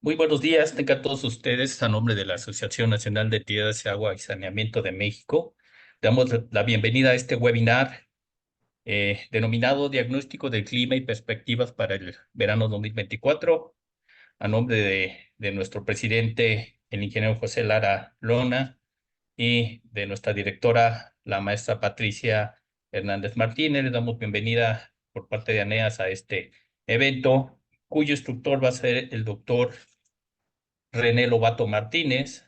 Muy buenos días, tengan todos ustedes a nombre de la Asociación Nacional de Entidades de Agua y Saneamiento de México. Damos la bienvenida a este webinar denominado Diagnóstico del Clima y Perspectivas para el Verano 2024, a nombre de nuestro presidente, el ingeniero José Lara Lona, y de nuestra directora, la maestra Patricia Hernández Martínez. Les damos bienvenida por parte de ANEAS a este evento, cuyo instructor va a ser el doctor René Lobato Martínez.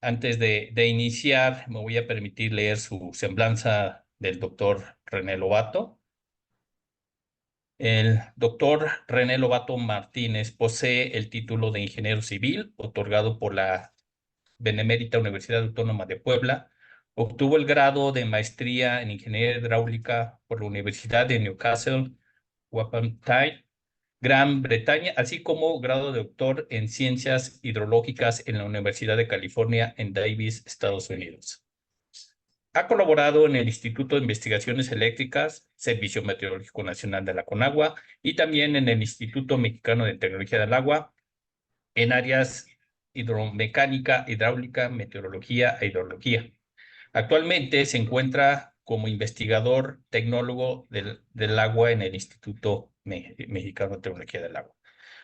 Antes de iniciar, me voy a permitir leer su semblanza del doctor René Lobato. El doctor René Lobato Martínez posee el título de ingeniero civil, otorgado por la Benemérita Universidad Autónoma de Puebla. Obtuvo el grado de maestría en ingeniería hidráulica por la Universidad de Newcastle upon Tyne, Gran Bretaña, así como grado de doctor en Ciencias Hidrológicas en la Universidad de California en Davis, Estados Unidos. Ha colaborado en el Instituto de Investigaciones Eléctricas, Servicio Meteorológico Nacional de la CONAGUA, y también en el Instituto Mexicano de Tecnología del Agua, en áreas hidromecánica, hidráulica, meteorología e hidrología. Actualmente se encuentra como investigador tecnólogo del agua en el Instituto Mexicano de Tecnología del Agua.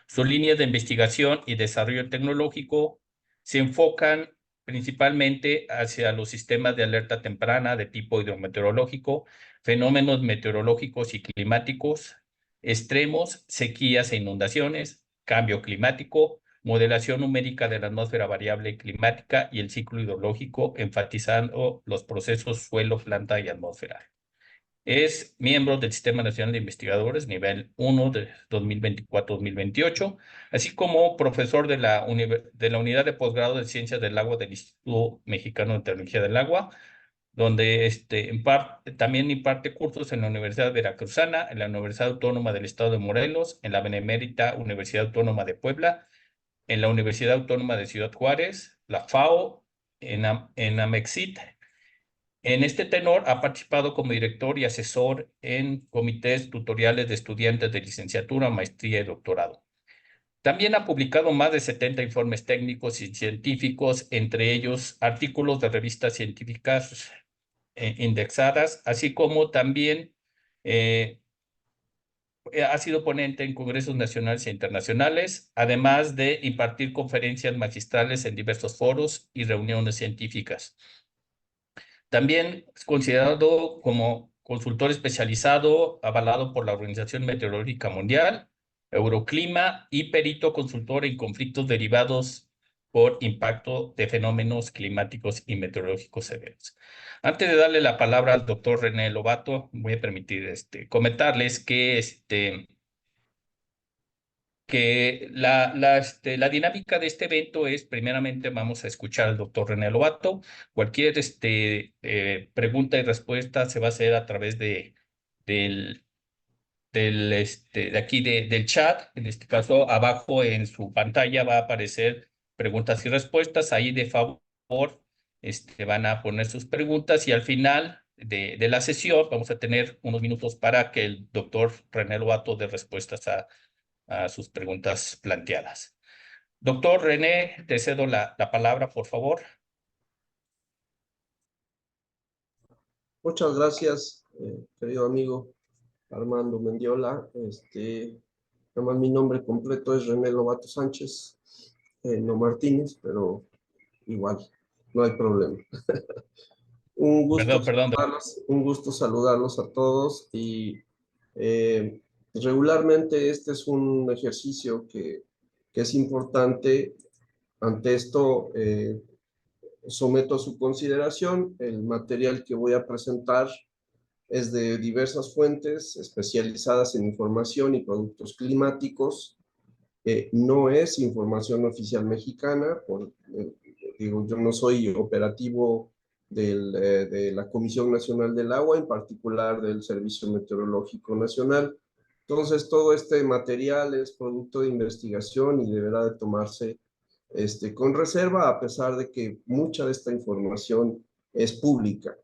Sus líneas de investigación y desarrollo tecnológico se enfocan principalmente hacia los sistemas de alerta temprana de tipo hidrometeorológico, fenómenos meteorológicos y climáticos extremos, sequías e inundaciones, cambio climático, modelación numérica de la atmósfera variable climática y el ciclo hidrológico, enfatizando los procesos suelo, planta y atmósfera. Es miembro del Sistema Nacional de Investigadores, nivel 1 de 2024-2028, así como profesor de la Unidad de Posgrado de Ciencias del Agua del Instituto Mexicano de Tecnología del Agua, donde también imparte cursos en la Universidad Veracruzana, en la Universidad Autónoma del Estado de Morelos, en la Benemérita Universidad Autónoma de Puebla, en la Universidad Autónoma de Ciudad Juárez, la FAO, en Amexit. En este tenor ha participado como director y asesor en comités tutoriales de estudiantes de licenciatura, maestría y doctorado. También ha publicado más de 70 informes técnicos y científicos, entre ellos artículos de revistas científicas indexadas, así como también eh, ha sido ponente en congresos nacionales e internacionales, además de impartir conferencias magistrales en diversos foros y reuniones científicas. También es considerado como consultor especializado, avalado por la Organización Meteorológica Mundial, Euroclima, y perito consultor en conflictos derivados por impacto de fenómenos climáticos y meteorológicos severos. Antes de darle la palabra al doctor René Lobato, voy a permitir comentarles que la dinámica de este evento es, primeramente, vamos a escuchar al doctor René Lobato. Cualquier pregunta y respuesta se va a hacer a través del, de aquí del chat. En este caso, abajo en su pantalla va a aparecer preguntas y respuestas. Ahí, de favor, van a poner sus preguntas, y al final de la sesión vamos a tener unos minutos para que el doctor René Lobato dé respuestas a sus preguntas planteadas. Doctor René, te cedo la palabra, por favor. Muchas gracias, querido amigo Armando Mendiola. Además, mi nombre completo es René Lobato Sánchez, no Martínez, pero igual, no hay problema. Perdón. Un gusto saludarlos a todos y eh, regularmente este es un ejercicio que es importante. Ante esto, someto a su consideración el material que voy a presentar. Es de diversas fuentes especializadas en información y productos climáticos. No es información oficial mexicana. Digo, yo no soy operativo de la Comisión Nacional del Agua, en particular del Servicio Meteorológico Nacional. Entonces, todo este material es producto de investigación y deberá de tomarse con reserva, a pesar de que mucha de esta información es pública.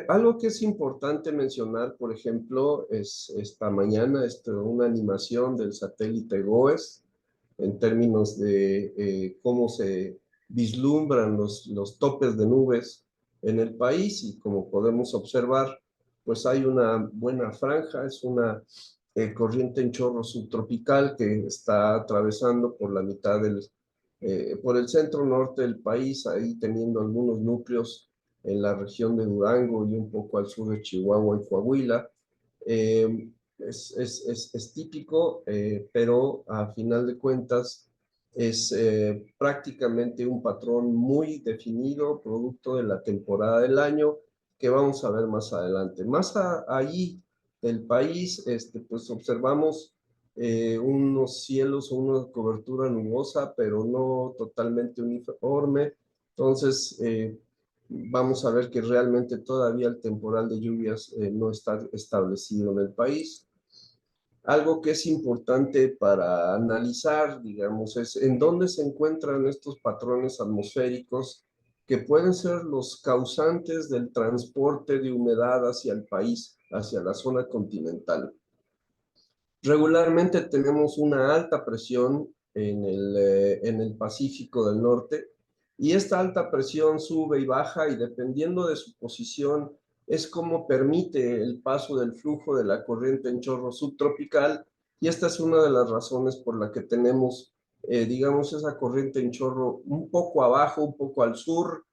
Algo que es importante mencionar, por ejemplo, es esta mañana una animación del satélite GOES en términos de cómo se vislumbran los topes de nubes en el país y como podemos observar, pues hay una buena franja, es una corriente en chorro subtropical que está atravesando por la mitad por el centro norte del país, ahí teniendo algunos núcleos en la región de Durango y un poco al sur de Chihuahua y Coahuila. Es típico, pero a final de cuentas es prácticamente un patrón muy definido, producto de la temporada del año, que vamos a ver más adelante. Allí del país, pues observamos unos cielos o una cobertura nubosa, pero no totalmente uniforme. Entonces, vamos a ver que realmente todavía el temporal de lluvias no está establecido en el país. Algo que es importante para analizar, digamos, es en dónde se encuentran estos patrones atmosféricos que pueden ser los causantes del transporte de humedad hacia el país, hacia la zona continental. Regularmente tenemos una alta presión en el Pacífico del Norte y esta alta presión sube y baja y dependiendo de su posición es como permite el paso del flujo de la corriente en chorro subtropical y esta es una de las razones por la que tenemos, digamos, esa corriente en chorro un poco abajo, un poco al sur,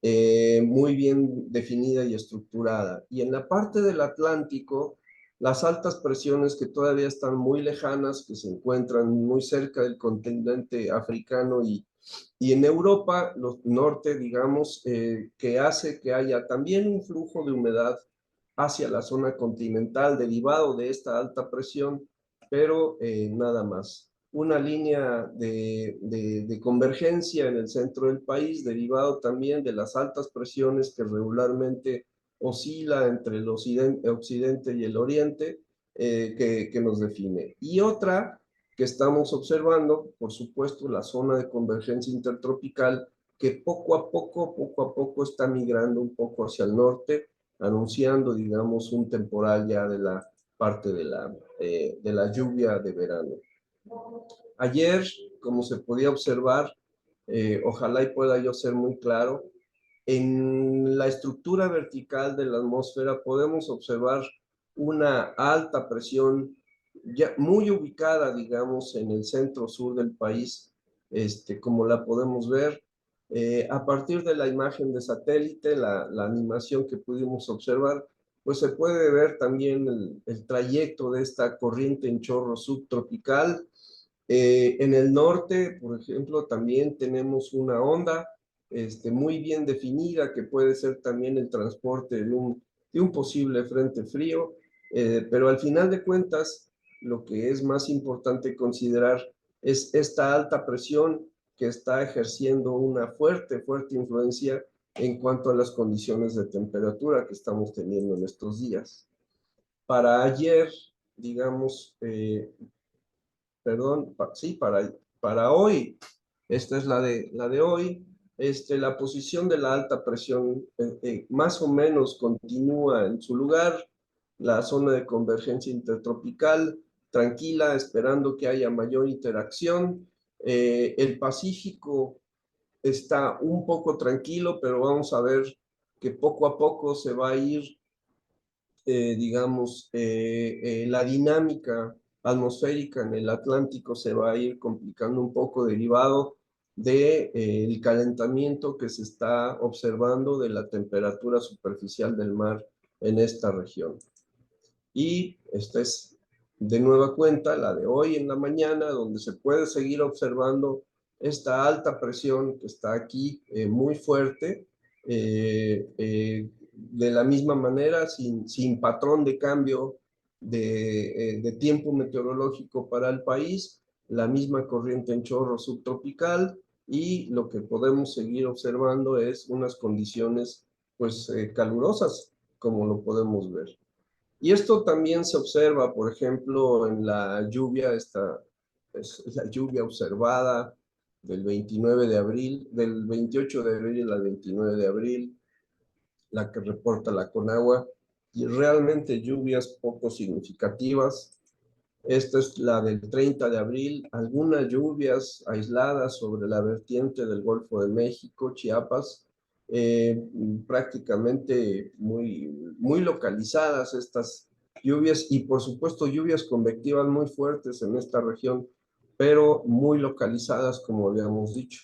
muy bien definida y estructurada. Y en la parte del Atlántico, las altas presiones que todavía están muy lejanas, que se encuentran muy cerca del continente africano y en Europa, los norte, digamos, que hace que haya también un flujo de humedad hacia la zona continental derivado de esta alta presión, pero nada más. Una línea de convergencia en el centro del país, derivado también de las altas presiones que regularmente oscila entre el occidente y el oriente, que nos define. Y otra que estamos observando, por supuesto, la zona de convergencia intertropical, que poco a poco está migrando un poco hacia el norte, anunciando, digamos, un temporal ya de la parte de la lluvia de verano. Ayer, como se podía observar, ojalá y pueda yo ser muy claro, en la estructura vertical de la atmósfera podemos observar una alta presión ya muy ubicada, digamos, en el centro sur del país, como la podemos ver. A partir de la imagen de satélite, la animación que pudimos observar, pues se puede ver también el trayecto de esta corriente en chorro subtropical. En el norte, por ejemplo, también tenemos una onda muy bien definida que puede ser también el transporte de un posible frente frío, pero al final de cuentas, lo que es más importante considerar es esta alta presión que está ejerciendo una fuerte influencia en cuanto a las condiciones de temperatura que estamos teniendo en estos días. Para ayer, digamos, perdón, sí, para hoy, esta es la de hoy, la posición de la alta presión más o menos continúa en su lugar, la zona de convergencia intertropical, tranquila, esperando que haya mayor interacción. El Pacífico está un poco tranquilo, pero vamos a ver que poco a poco se va a ir digamos, la dinámica atmosférica en el Atlántico se va a ir complicando un poco derivado de, el calentamiento que se está observando de la temperatura superficial del mar en esta región. Y esta es de nueva cuenta la de hoy en la mañana, donde se puede seguir observando esta alta presión que está aquí muy fuerte, de la misma manera, sin patrón de cambio de tiempo meteorológico para el país, la misma corriente en chorro subtropical y lo que podemos seguir observando es unas condiciones pues calurosas, como lo podemos ver. Y esto también se observa, por ejemplo, en la lluvia, esta es la lluvia observada del 29 de abril, del 28 de abril al 29 de abril, la que reporta la Conagua, y realmente lluvias poco significativas. Esta es la del 30 de abril, algunas lluvias aisladas sobre la vertiente del Golfo de México, Chiapas, eh, prácticamente muy localizadas estas lluvias, y por supuesto lluvias convectivas muy fuertes en esta región, pero muy localizadas, como habíamos dicho.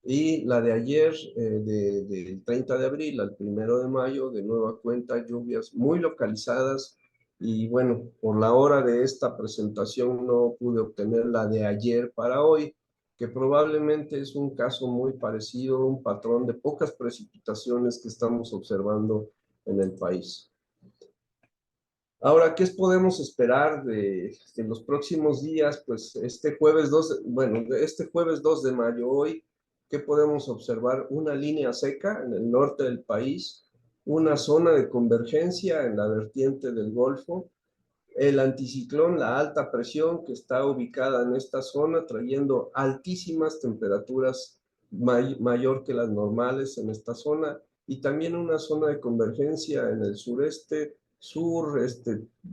Y la de ayer, del 30 de abril al 1 de mayo, de nueva cuenta, lluvias muy localizadas. Y bueno, por la hora de esta presentación no pude obtener la de ayer para hoy, que probablemente es un caso muy parecido, un patrón de pocas precipitaciones que estamos observando en el país. Ahora, ¿qué podemos esperar de los próximos días? Pues este jueves 2 de mayo, hoy, ¿qué podemos observar? Una línea seca en el norte del país, una zona de convergencia en la vertiente del Golfo, el anticiclón, la alta presión que está ubicada en esta zona, trayendo altísimas temperaturas mayor que las normales en esta zona, y también una zona de convergencia en el sureste, sur,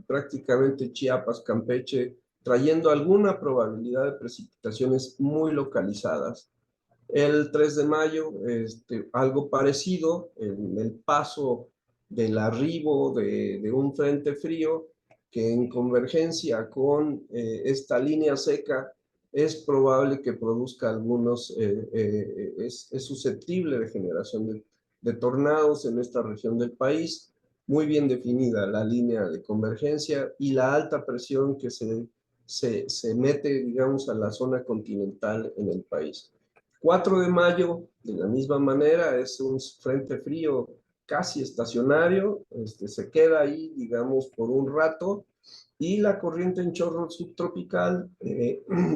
prácticamente Chiapas, Campeche, trayendo alguna probabilidad de precipitaciones muy localizadas. El 3 de mayo, algo parecido, en el paso del arribo de un frente frío que en convergencia con esta línea seca es probable que produzca es susceptible de generación de tornados en esta región del país. Muy bien definida la línea de convergencia y la alta presión que se mete, digamos, a la zona continental en el país. 4 de mayo, de la misma manera, es un frente frío casi estacionario, se queda ahí, digamos, por un rato, y la corriente en chorro subtropical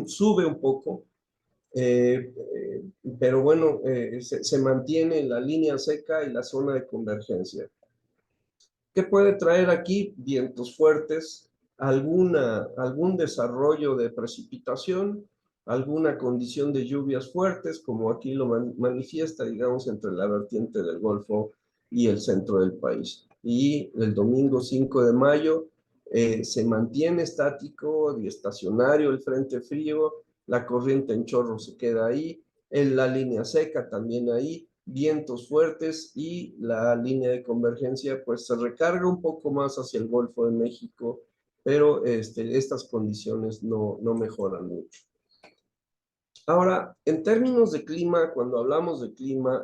sube un poco, eh, eh, pero bueno, se mantiene la línea seca y la zona de convergencia. ¿Qué puede traer aquí? Vientos fuertes, algún desarrollo de precipitación, alguna condición de lluvias fuertes, como aquí lo manifiesta, digamos, entre la vertiente del Golfo y el centro del país. Y el domingo 5 de mayo se mantiene estático y estacionario el frente frío, la corriente en chorro se queda ahí, en la línea seca también ahí, vientos fuertes, y la línea de convergencia pues se recarga un poco más hacia el Golfo de México, pero estas condiciones no mejoran mucho. Ahora, en términos de clima, cuando hablamos de clima,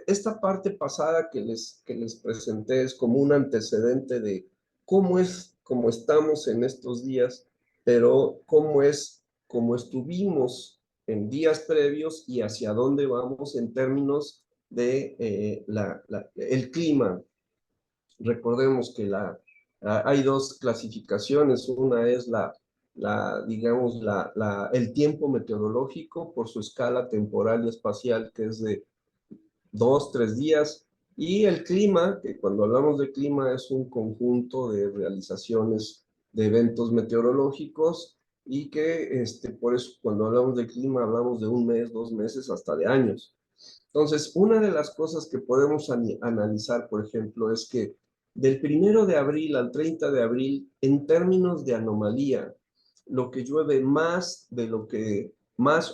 esta parte pasada que les presenté es como un antecedente de cómo estamos en estos días, pero cómo estuvimos en días previos y hacia dónde vamos en términos de el clima. Recordemos que hay dos clasificaciones. Una es digamos, el tiempo meteorológico por su escala temporal y espacial, que es de 2, 3 días, y el clima, que cuando hablamos de clima es un conjunto de realizaciones de eventos meteorológicos, y que por eso cuando hablamos de clima hablamos de un mes, 2 meses, hasta de años. Entonces, una de las cosas que podemos analizar, por ejemplo, es que del 1 de abril al 30 de abril, en términos de anomalía, lo que llueve más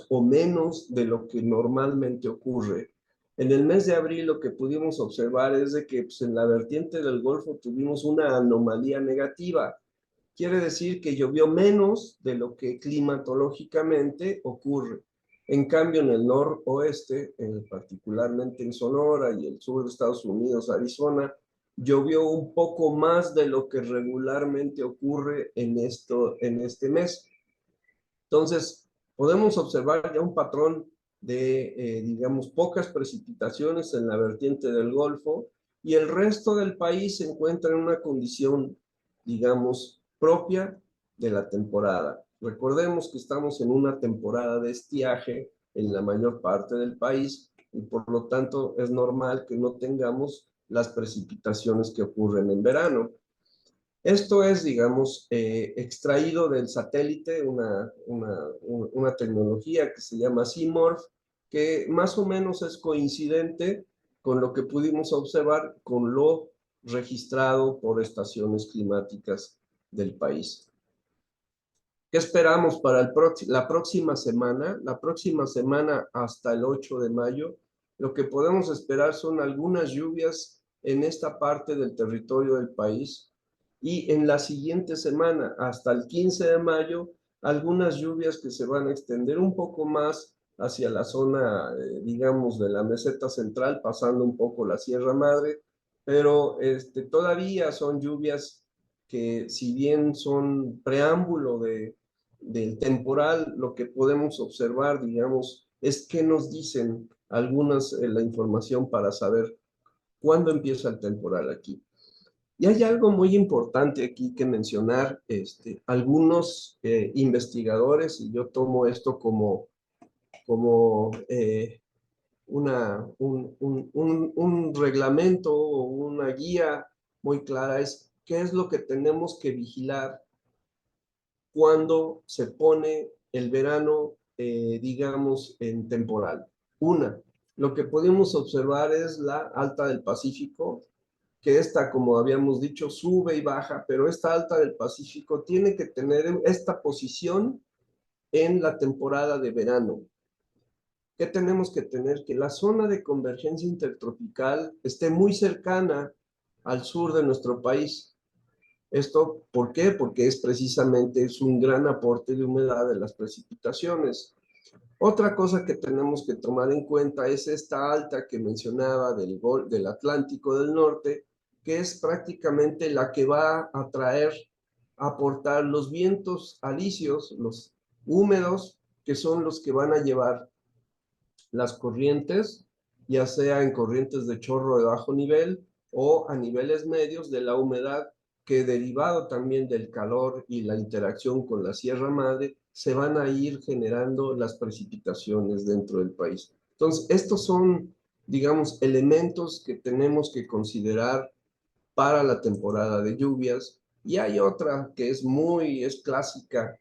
o menos de lo que normalmente ocurre. En el mes de abril lo que pudimos observar es de que pues, en la vertiente del Golfo tuvimos una anomalía negativa. Quiere decir que llovió menos de lo que climatológicamente ocurre. En cambio, en el noroeste, particularmente en Sonora y el sur de Estados Unidos, Arizona, llovió un poco más de lo que regularmente ocurre en este mes. Entonces, podemos observar ya un patrón de, digamos, pocas precipitaciones en la vertiente del Golfo, y el resto del país se encuentra en una condición, digamos, propia de la temporada. Recordemos que estamos en una temporada de estiaje en la mayor parte del país, y por lo tanto es normal que no tengamos las precipitaciones que ocurren en verano. Esto es, digamos, extraído del satélite, una tecnología que se llama CMORPH, que más o menos es coincidente con lo que pudimos observar, con lo registrado por estaciones climáticas del país. ¿Qué esperamos para la próxima semana? La próxima semana hasta el 8 de mayo, lo que podemos esperar son algunas lluvias en esta parte del territorio del país y en la siguiente semana, hasta el 15 de mayo, algunas lluvias que se van a extender un poco más hacia la zona, digamos, de la meseta central, pasando un poco la Sierra Madre, pero todavía son lluvias que, si bien son preámbulo del temporal, lo que podemos observar, digamos, es qué nos dicen algunas, la información para saber cuándo empieza el temporal aquí. Y hay algo muy importante aquí que mencionar, algunos investigadores, y yo tomo esto como un reglamento o una guía muy clara, es qué es lo que tenemos que vigilar cuando se pone el verano, digamos, en temporal. Una, lo que podemos observar es la alta del Pacífico, que esta, como habíamos dicho, sube y baja, pero esta alta del Pacífico tiene que tener esta posición en la temporada de verano. ¿Qué tenemos que tener? Que la zona de convergencia intertropical esté muy cercana al sur de nuestro país. ¿Esto por qué? Porque es un gran aporte de humedad de las precipitaciones. Otra cosa que tenemos que tomar en cuenta es esta alta que mencionaba del Atlántico del Norte, que es prácticamente la que va a traer, a aportar los vientos alisios, los húmedos, que son los que van a llevar las corrientes, ya sea en corrientes de chorro de bajo nivel o a niveles medios, de la humedad que, derivado también del calor y la interacción con la Sierra Madre, se van a ir generando las precipitaciones dentro del país. Entonces, estos son, digamos, elementos que tenemos que considerar para la temporada de lluvias. Y hay otra que es clásica,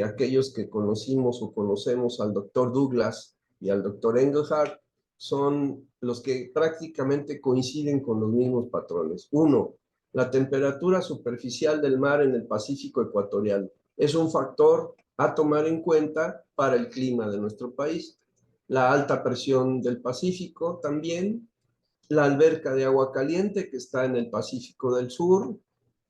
aquellos que conocimos o conocemos al doctor Douglas y al doctor Engelhardt, son los que prácticamente coinciden con los mismos patrones. Uno, la temperatura superficial del mar en el Pacífico ecuatorial es un factor a tomar en cuenta para el clima de nuestro país. La alta presión del Pacífico también, la alberca de agua caliente que está en el Pacífico del Sur,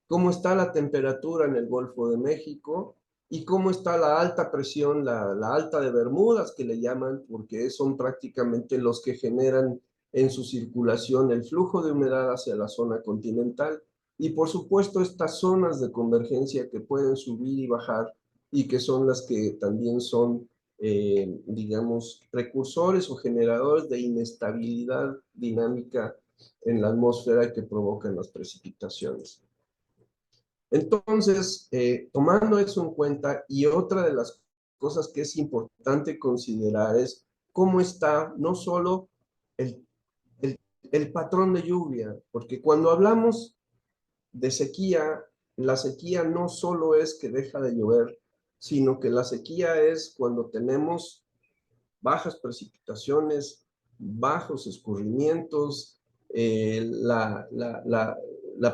cómo está la temperatura en el Golfo de México y cómo está la alta presión, la alta de Bermudas que le llaman, porque son prácticamente los que generan en su circulación el flujo de humedad hacia la zona continental. Y por supuesto estas zonas de convergencia que pueden subir y bajar y que son las que también son, digamos, precursores o generadores de inestabilidad dinámica en la atmósfera y que provocan las precipitaciones. Entonces, tomando eso en cuenta, y otra de las cosas que es importante considerar es cómo está no solo el, el, el patrón de lluvia, porque cuando hablamos de sequía, la sequía no solo es que deja de llover, sino que la sequía es cuando tenemos bajas precipitaciones, bajos escurrimientos, la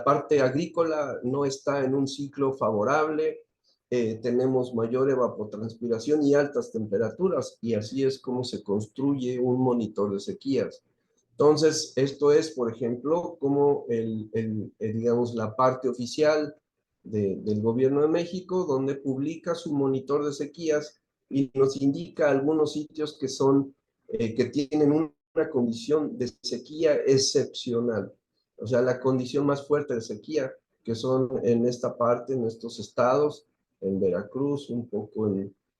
parte agrícola no está en un ciclo favorable, tenemos mayor evapotranspiración y altas temperaturas, y así es como se construye un monitor de sequías. Entonces, esto es, por ejemplo, como digamos, la parte oficial del Gobierno de México, donde publica su monitor de sequías y nos indica algunos sitios que tienen una condición de sequía excepcional. O sea, la condición más fuerte de sequía, que son en esta parte, en estos estados, en Veracruz, un poco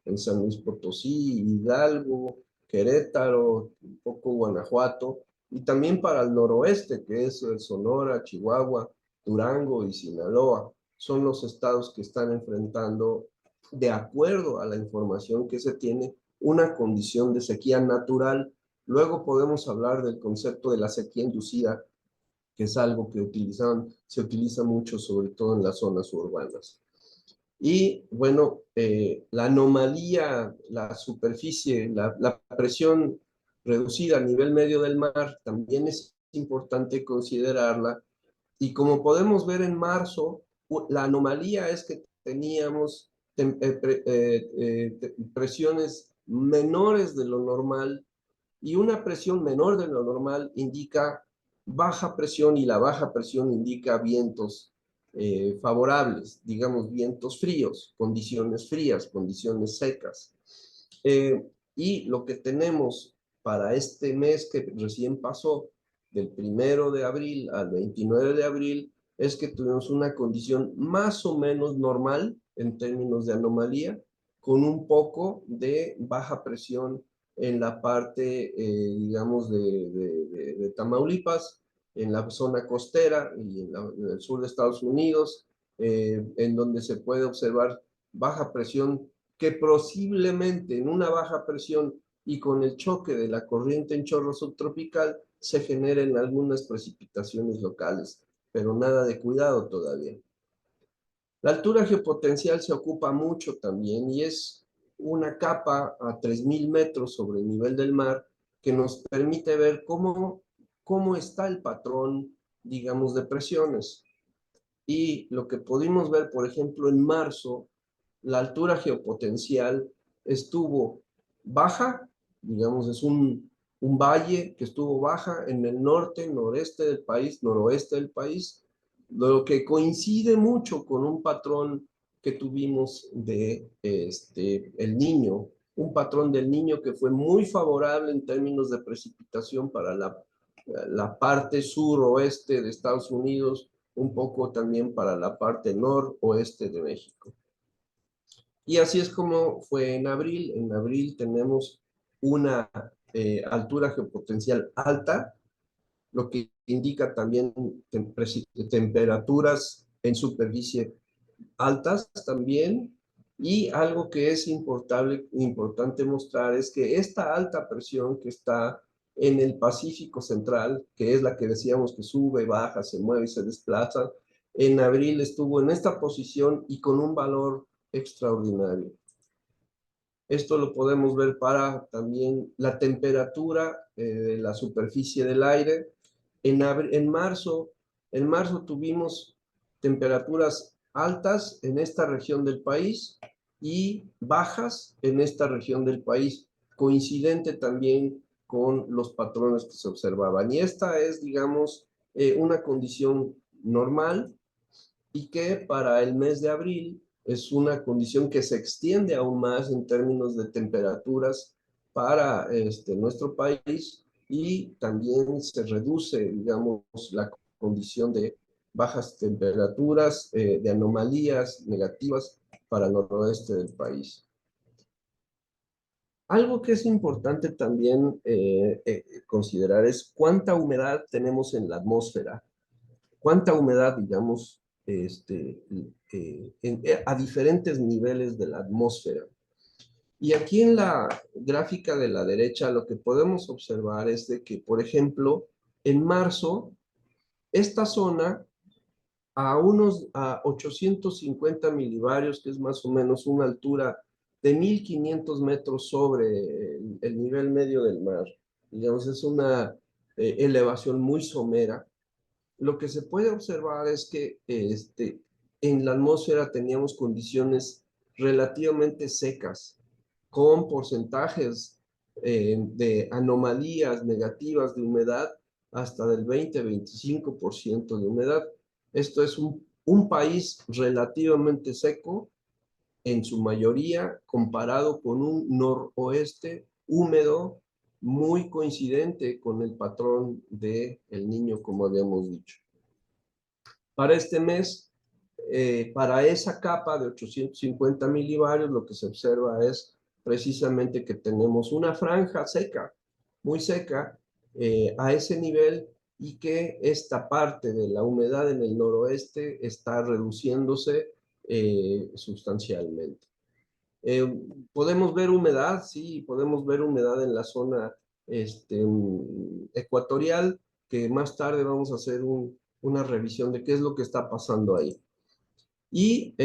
en San Luis Potosí, Hidalgo, Querétaro, un poco Guanajuato, y también para el noroeste, que es Sonora, Chihuahua, Durango y Sinaloa. Son los estados que están enfrentando, de acuerdo a la información que se tiene, una condición de sequía natural. Luego podemos hablar del concepto de la sequía inducida, que es algo que se utiliza mucho, sobre todo en las zonas urbanas. Y bueno, la anomalía, la superficie, la presión reducida a nivel medio del mar, también es importante considerarla. Y como podemos ver en marzo, la anomalía es que teníamos presiones menores de lo normal, y una presión menor de lo normal indica baja presión, y la baja presión indica vientos favorables, digamos vientos frías, condiciones secas. Y lo que tenemos para este mes que recién pasó, del 1 de abril al 29 de abril, es que tuvimos una condición más o menos normal en términos de anomalía, con un poco de baja presión en la parte, digamos, de Tamaulipas, en la zona costera y en el sur de Estados Unidos, en donde se puede observar baja presión, que posiblemente en una baja presión y con el choque de la corriente en chorro subtropical se generen algunas precipitaciones locales, pero nada de cuidado todavía. La altura geopotencial se ocupa mucho también, y es una capa a 3.000 metros sobre el nivel del mar que nos permite ver cómo está el patrón, digamos, de presiones. Y lo que pudimos ver, por ejemplo, en marzo, la altura geopotencial estuvo baja, digamos, es un valle que estuvo baja en el norte, noreste del país, noroeste del país, lo que coincide mucho con un patrón que tuvimos de el Niño, un patrón del Niño que fue muy favorable en términos de precipitación para la parte suroeste de Estados Unidos, un poco también para la parte noroeste de México. Y así es como fue en abril. En abril tenemos una altura geopotencial alta, lo que indica también temperaturas en superficie altas también. Y algo que es importante mostrar es que esta alta presión que está en el Pacífico Central, que es la que decíamos que sube, baja, se mueve y se desplaza, en abril estuvo en esta posición y con un valor extraordinario. Esto lo podemos ver para también la temperatura de la superficie del aire. En marzo tuvimos temperaturas altas en esta región del país y bajas en esta región del país, coincidente también con los patrones que se observaban. Y esta es, digamos, una condición normal, y que para el mes de abril es una condición que se extiende aún más en términos de temperaturas para nuestro país, y también se reduce, digamos, la condición de bajas temperaturas, de anomalías negativas para el noroeste del país. Algo que es importante también considerar es cuánta humedad tenemos en la atmósfera, cuánta humedad, digamos, a diferentes niveles de la atmósfera. Y aquí en la gráfica de la derecha lo que podemos observar es de que, por ejemplo, en marzo, esta zona a 850 milibarios, que es más o menos una altura de 1.500 metros sobre el nivel medio del mar, digamos, es una elevación muy somera. Lo que se puede observar es que en la atmósfera teníamos condiciones relativamente secas, con porcentajes de anomalías negativas de humedad hasta del 20-25% de humedad. Esto es un país relativamente seco, en su mayoría, comparado con un noroeste húmedo, muy coincidente con el patrón de El Niño, como habíamos dicho. Para este mes, para esa capa de 850 milibarios, lo que se observa es precisamente que tenemos una franja seca, muy seca, a ese nivel, y que esta parte de la humedad en el noroeste está reduciéndose sustancialmente. Podemos ver humedad, sí, podemos ver humedad en la zona ecuatorial, que más tarde vamos a hacer una revisión de qué es lo que está pasando ahí. Y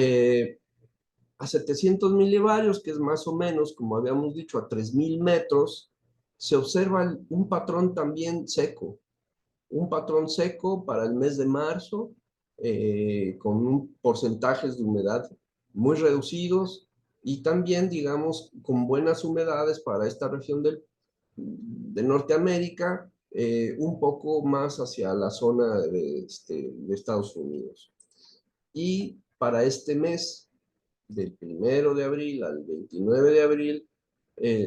a 700 milibarios, que es más o menos, como habíamos dicho, a 3.000 metros, se observa un patrón también seco, un patrón seco para el mes de marzo, con porcentajes de humedad muy reducidos y también, digamos, con buenas humedades para esta región de Norteamérica, un poco más hacia la zona de Estados Unidos. Y para este mes, del 1 de abril al 29 de abril,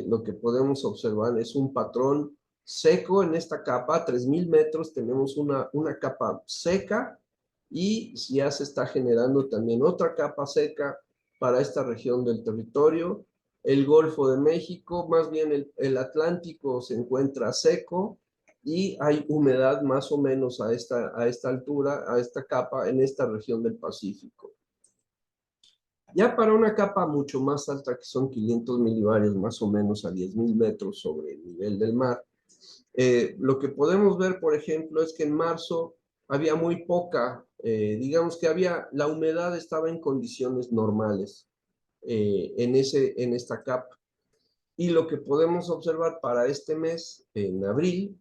lo que podemos observar es un patrón seco en esta capa. A 3000 metros tenemos una capa seca y ya se está generando también otra capa seca para esta región del territorio. El Golfo de México, más bien el Atlántico, se encuentra seco y hay humedad más o menos a esta altura, a esta capa en esta región del Pacífico. Ya para una capa mucho más alta, que son 500 milibarios, más o menos a 10.000 metros sobre el nivel del mar, lo que podemos ver, por ejemplo, es que en marzo había muy poca, digamos que la humedad estaba en condiciones normales en esta capa. Y lo que podemos observar para este mes, en abril,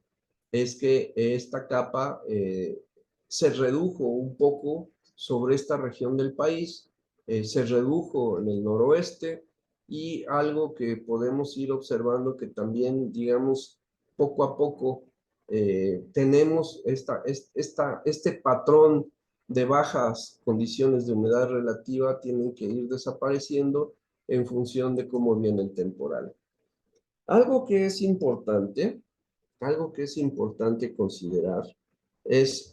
es que esta capa se redujo un poco sobre esta región del país, se redujo en el noroeste y algo que podemos ir observando que también, digamos, poco a poco tenemos este patrón de bajas condiciones de humedad relativa tienen que ir desapareciendo en función de cómo viene el temporal. Algo que es importante, algo que es importante considerar es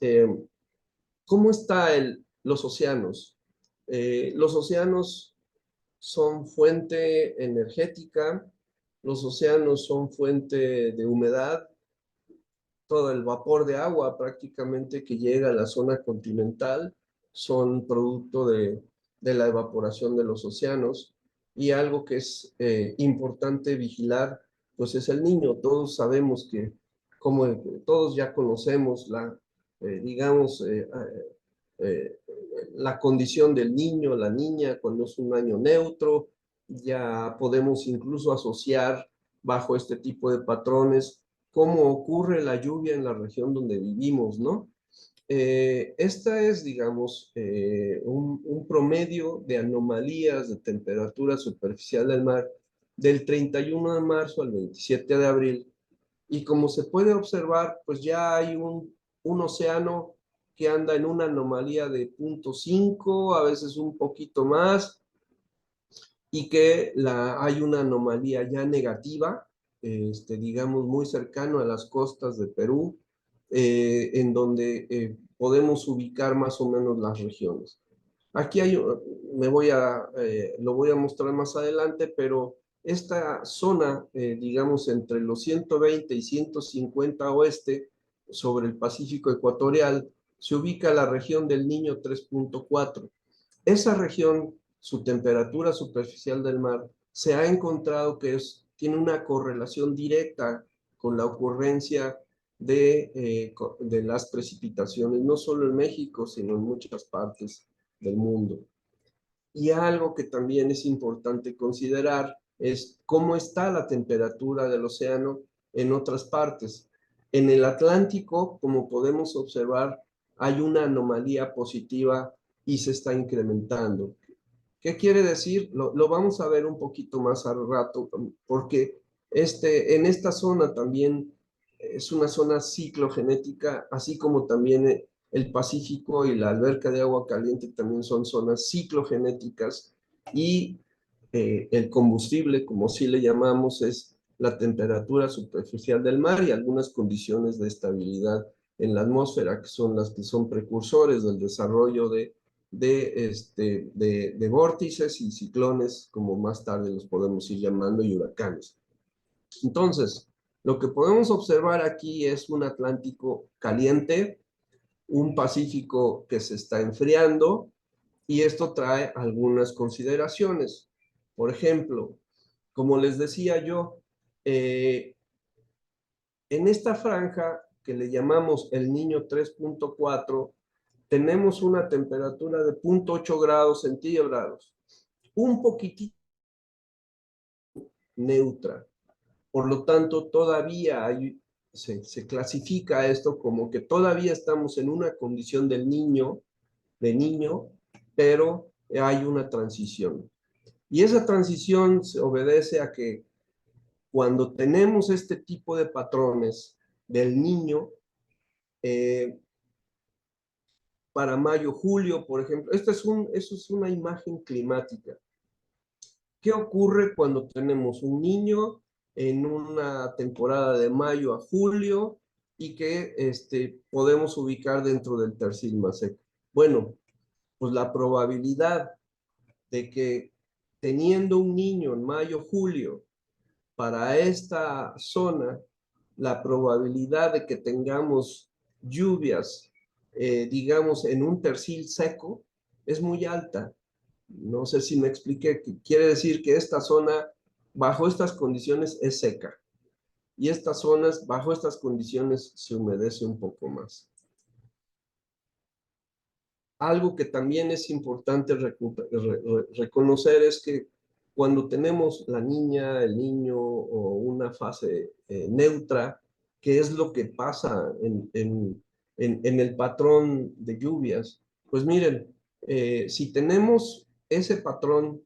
cómo están los océanos. Los océanos son fuente energética, los océanos son fuente de humedad, todo el vapor de agua prácticamente que llega a la zona continental son producto de la evaporación de los océanos y algo que es importante vigilar pues es el niño. Todos sabemos que como todos ya conocemos digamos, eh, la condición del niño, la niña, cuando es un año neutro, ya podemos incluso asociar bajo este tipo de patrones cómo ocurre la lluvia en la región donde vivimos, ¿no? Esta es, digamos, un promedio de anomalías de temperatura superficial del mar del 31 de marzo al 27 de abril. Y como se puede observar, pues ya hay un océano que anda en una anomalía de 0.5, a veces un poquito más, y que hay una anomalía ya negativa, digamos, muy cercano a las costas de Perú, en donde podemos ubicar más o menos las regiones. Aquí lo voy a mostrar más adelante, pero esta zona, digamos, entre los 120 y 150 oeste, sobre el Pacífico ecuatorial, se ubica la región del Niño 3.4. Esa región, su temperatura superficial del mar, se ha encontrado que tiene una correlación directa con la ocurrencia de las precipitaciones, no solo en México, sino en muchas partes del mundo. Y algo que también es importante considerar es cómo está la temperatura del océano en otras partes. En el Atlántico, como podemos observar, hay una anomalía positiva y se está incrementando. ¿Qué quiere decir? Lo vamos a ver un poquito más al rato, porque en esta zona también es una zona ciclogenética, así como también el Pacífico y la alberca de agua caliente también son zonas ciclogenéticas y el combustible, como sí le llamamos, es la temperatura superficial del mar y algunas condiciones de estabilidad en la atmósfera, que son las que son precursores del desarrollo de vórtices y ciclones, como más tarde los podemos ir llamando, y huracanes. Entonces, lo que podemos observar aquí es un Atlántico caliente, un Pacífico que se está enfriando, y esto trae algunas consideraciones. Por ejemplo, como les decía yo, en esta franja que le llamamos el Niño 3.4, tenemos una temperatura de 0.8 grados centígrados, un poquitito neutra. Por lo tanto, todavía se clasifica esto como que todavía estamos en una condición de niño, pero hay una transición. Y esa transición se obedece a que cuando tenemos este tipo de patrones del niño, eh, para mayo, julio, por ejemplo, eso es una imagen climática. ¿Qué ocurre cuando tenemos un niño en una temporada de mayo a julio y que podemos ubicar dentro del tercio más seco? Bueno, pues la probabilidad de que teniendo un niño en mayo, julio, para esta zona, la probabilidad de que tengamos lluvias, digamos, en un tercio seco, es muy alta. No sé si me expliqué. Quiere decir que esta zona, bajo estas condiciones, es seca. Y estas zonas, bajo estas condiciones, se humedece un poco más. Algo que también es importante reconocer es que cuando tenemos la niña, el niño o una fase neutra, ¿qué es lo que pasa en el patrón de lluvias? Pues miren, si tenemos ese patrón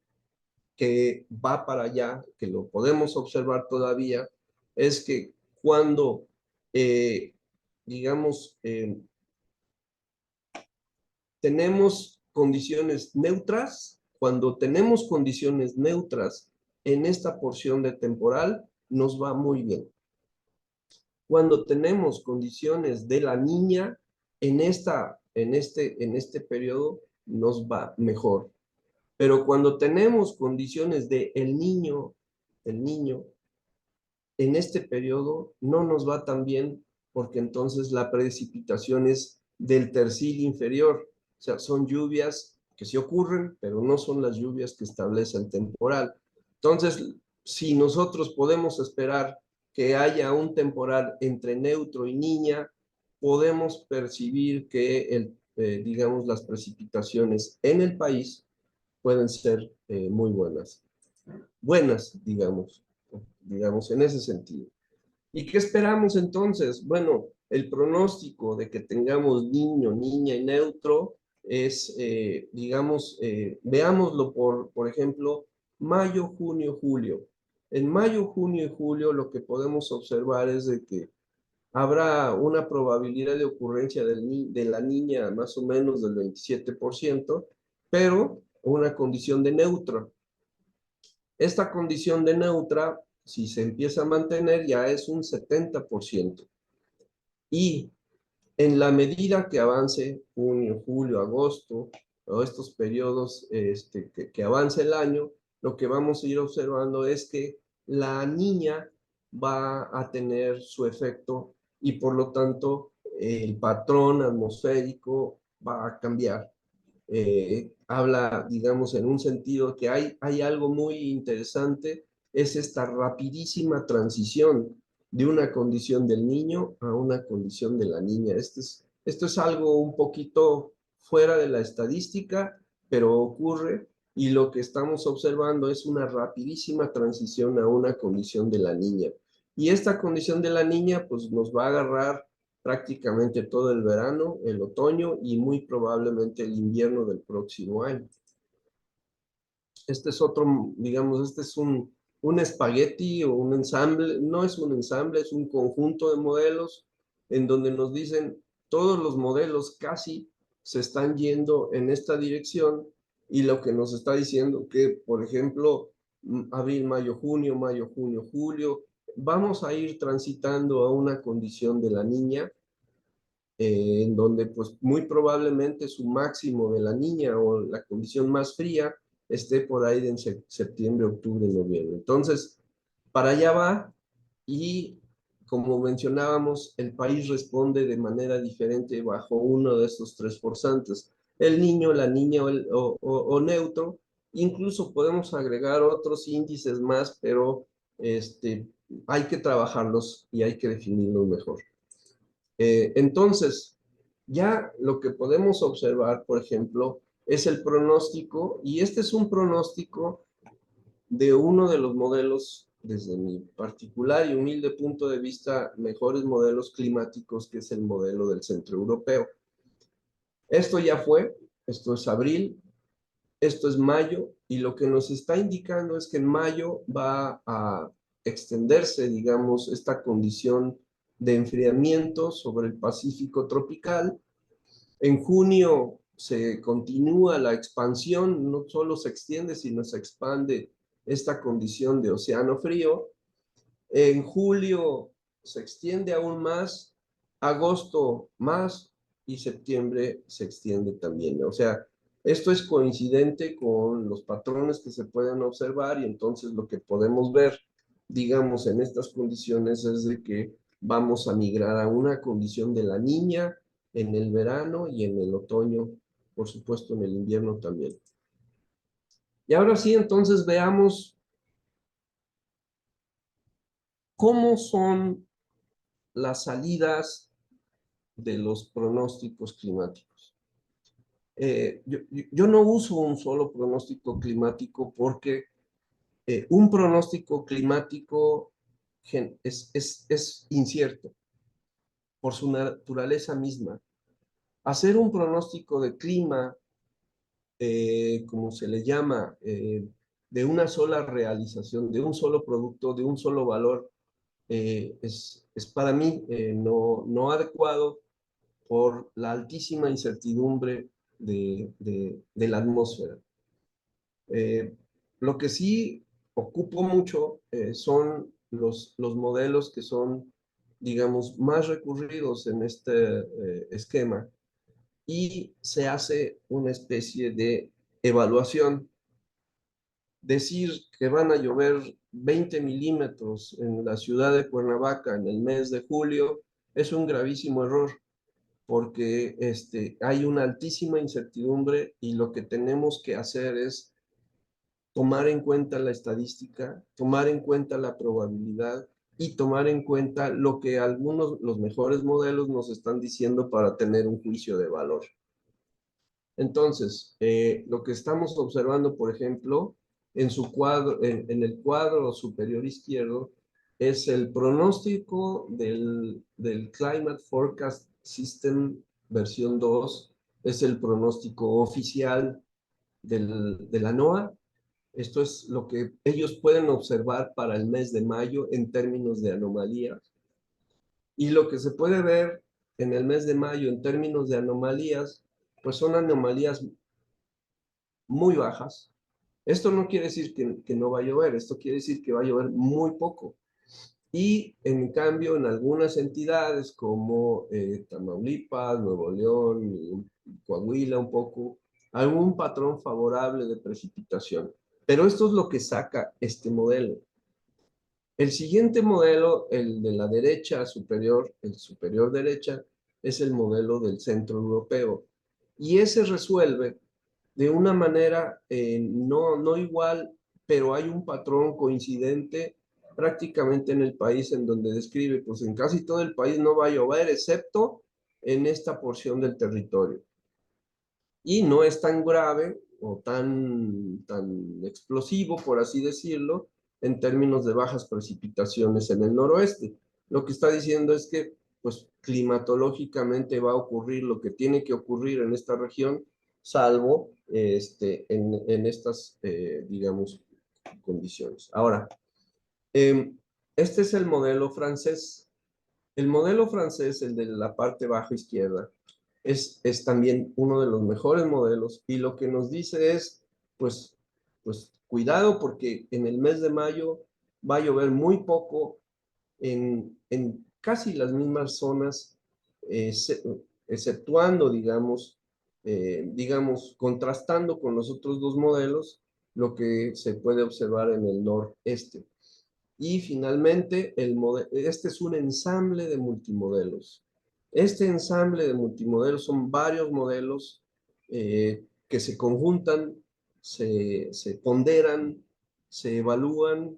que va para allá, que lo podemos observar todavía, es que cuando, digamos, tenemos condiciones neutras, cuando tenemos condiciones neutras en esta porción de temporal, nos va muy bien. Cuando tenemos condiciones de la niña, en este periodo, nos va mejor. Pero cuando tenemos condiciones de el niño, en este periodo no nos va tan bien porque entonces la precipitación es del tercio inferior. O sea, son lluvias que sí ocurren, pero no son las lluvias que establece el temporal. Entonces, si nosotros podemos esperar que haya un temporal entre neutro y niña, podemos percibir que, digamos, las precipitaciones en el país pueden ser muy buenas. Buenas, digamos, en ese sentido. ¿Y qué esperamos entonces? Bueno, el pronóstico de que tengamos niño, niña y neutro es, digamos, veámoslo por ejemplo, mayo, junio, julio. En mayo, junio y julio lo que podemos observar es de que habrá una probabilidad de ocurrencia de la niña más o menos del 27%, pero una condición de neutro. Esta condición de neutra, si se empieza a mantener, ya es un 70%. Y en la medida que avance junio, julio, agosto, o estos periodos que avance el año, lo que vamos a ir observando es que la niña va a tener su efecto y por lo tanto el patrón atmosférico va a cambiar. Habla, digamos, en un sentido que hay algo muy interesante, es esta rapidísima transición de una condición del niño a una condición de la niña. Esto es algo un poquito fuera de la estadística, pero ocurre y lo que estamos observando es una rapidísima transición a una condición de la niña. Y esta condición de la niña pues nos va a agarrar prácticamente todo el verano, el otoño y muy probablemente el invierno del próximo año. Este es otro, digamos, este es un espagueti o un ensamble, no es un ensamble, es un conjunto de modelos en donde nos dicen todos los modelos casi se están yendo en esta dirección y lo que nos está diciendo que, por ejemplo, abril, mayo, junio, julio, vamos a ir transitando a una condición de la niña en donde pues muy probablemente su máximo de la niña o la condición más fría esté por ahí en septiembre, octubre, noviembre. Entonces, para allá va y como mencionábamos, el país responde de manera diferente bajo uno de estos tres forzantes. El niño, la niña o neutro. Incluso podemos agregar otros índices más, pero hay que trabajarlos y hay que definirlos mejor. Entonces, ya lo que podemos observar, por ejemplo, es el pronóstico, y este es un pronóstico de uno de los modelos desde mi particular y humilde punto de vista, mejores modelos climáticos, que es el modelo del centro europeo. Esto ya fue, esto es abril, esto es mayo, y lo que nos está indicando es que en mayo va a extenderse, digamos, esta condición de enfriamiento sobre el Pacífico tropical. En junio se continúa la expansión, no solo se extiende, sino se expande esta condición de océano frío. En julio se extiende aún más, agosto más y septiembre se extiende también. O sea, esto es coincidente con los patrones que se pueden observar, y entonces lo que podemos ver, digamos, en estas condiciones es de que vamos a migrar a una condición de la niña en el verano y en el otoño, por supuesto en el invierno también. Y ahora sí, entonces veamos cómo son las salidas de los pronósticos climáticos. Yo no uso un solo pronóstico climático porque un pronóstico climático es incierto por su naturaleza misma. Hacer un pronóstico de clima, como se le llama, de una sola realización, de un solo producto, de un solo valor, es para mí no adecuado por la altísima incertidumbre de la atmósfera. Eh, lo que sí ocupo mucho son los modelos que son, digamos, más recurridos en este esquema, y se hace una especie de evaluación. Decir que van a llover 20 milímetros en la ciudad de Cuernavaca en el mes de julio es un gravísimo error, porque hay una altísima incertidumbre, y lo que tenemos que hacer es tomar en cuenta la estadística, tomar en cuenta la probabilidad y tomar en cuenta lo que algunos, los mejores modelos nos están diciendo para tener un juicio de valor. Entonces, lo que estamos observando, por ejemplo, en su cuadro, en el cuadro superior izquierdo, es el pronóstico del Climate Forecast System versión 2, es el pronóstico oficial de la NOAA. Esto es lo que ellos pueden observar para el mes de mayo en términos de anomalías. Y lo que se puede ver en el mes de mayo en términos de anomalías, pues son anomalías muy bajas. Esto no quiere decir que no va a llover, esto quiere decir que va a llover muy poco. Y en cambio, en algunas entidades como Tamaulipas, Nuevo León, Coahuila un poco, algún patrón favorable de precipitación. Pero esto es lo que saca este modelo. El siguiente modelo, el de la derecha superior, el superior derecha, es el modelo del centro europeo. Y ese resuelve de una manera no igual, pero hay un patrón coincidente prácticamente en el país, en donde describe, pues en casi todo el país no va a llover, excepto en esta porción del territorio. Y no es tan grave o tan explosivo, por así decirlo, en términos de bajas precipitaciones en el noroeste. Lo que está diciendo es que, pues, climatológicamente va a ocurrir lo que tiene que ocurrir en esta región, salvo en estas, digamos, condiciones. Ahora, este es el modelo francés. El modelo francés, el de la parte baja izquierda, es también uno de los mejores modelos, y lo que nos dice es, pues, pues cuidado, porque en el mes de mayo va a llover muy poco en casi las mismas zonas, exceptuando, digamos, contrastando con los otros dos modelos, lo que se puede observar en el noreste. Y finalmente, este es un ensamble de multimodelos. Este ensamble de multimodelos son varios modelos que se conjuntan, se ponderan, se evalúan,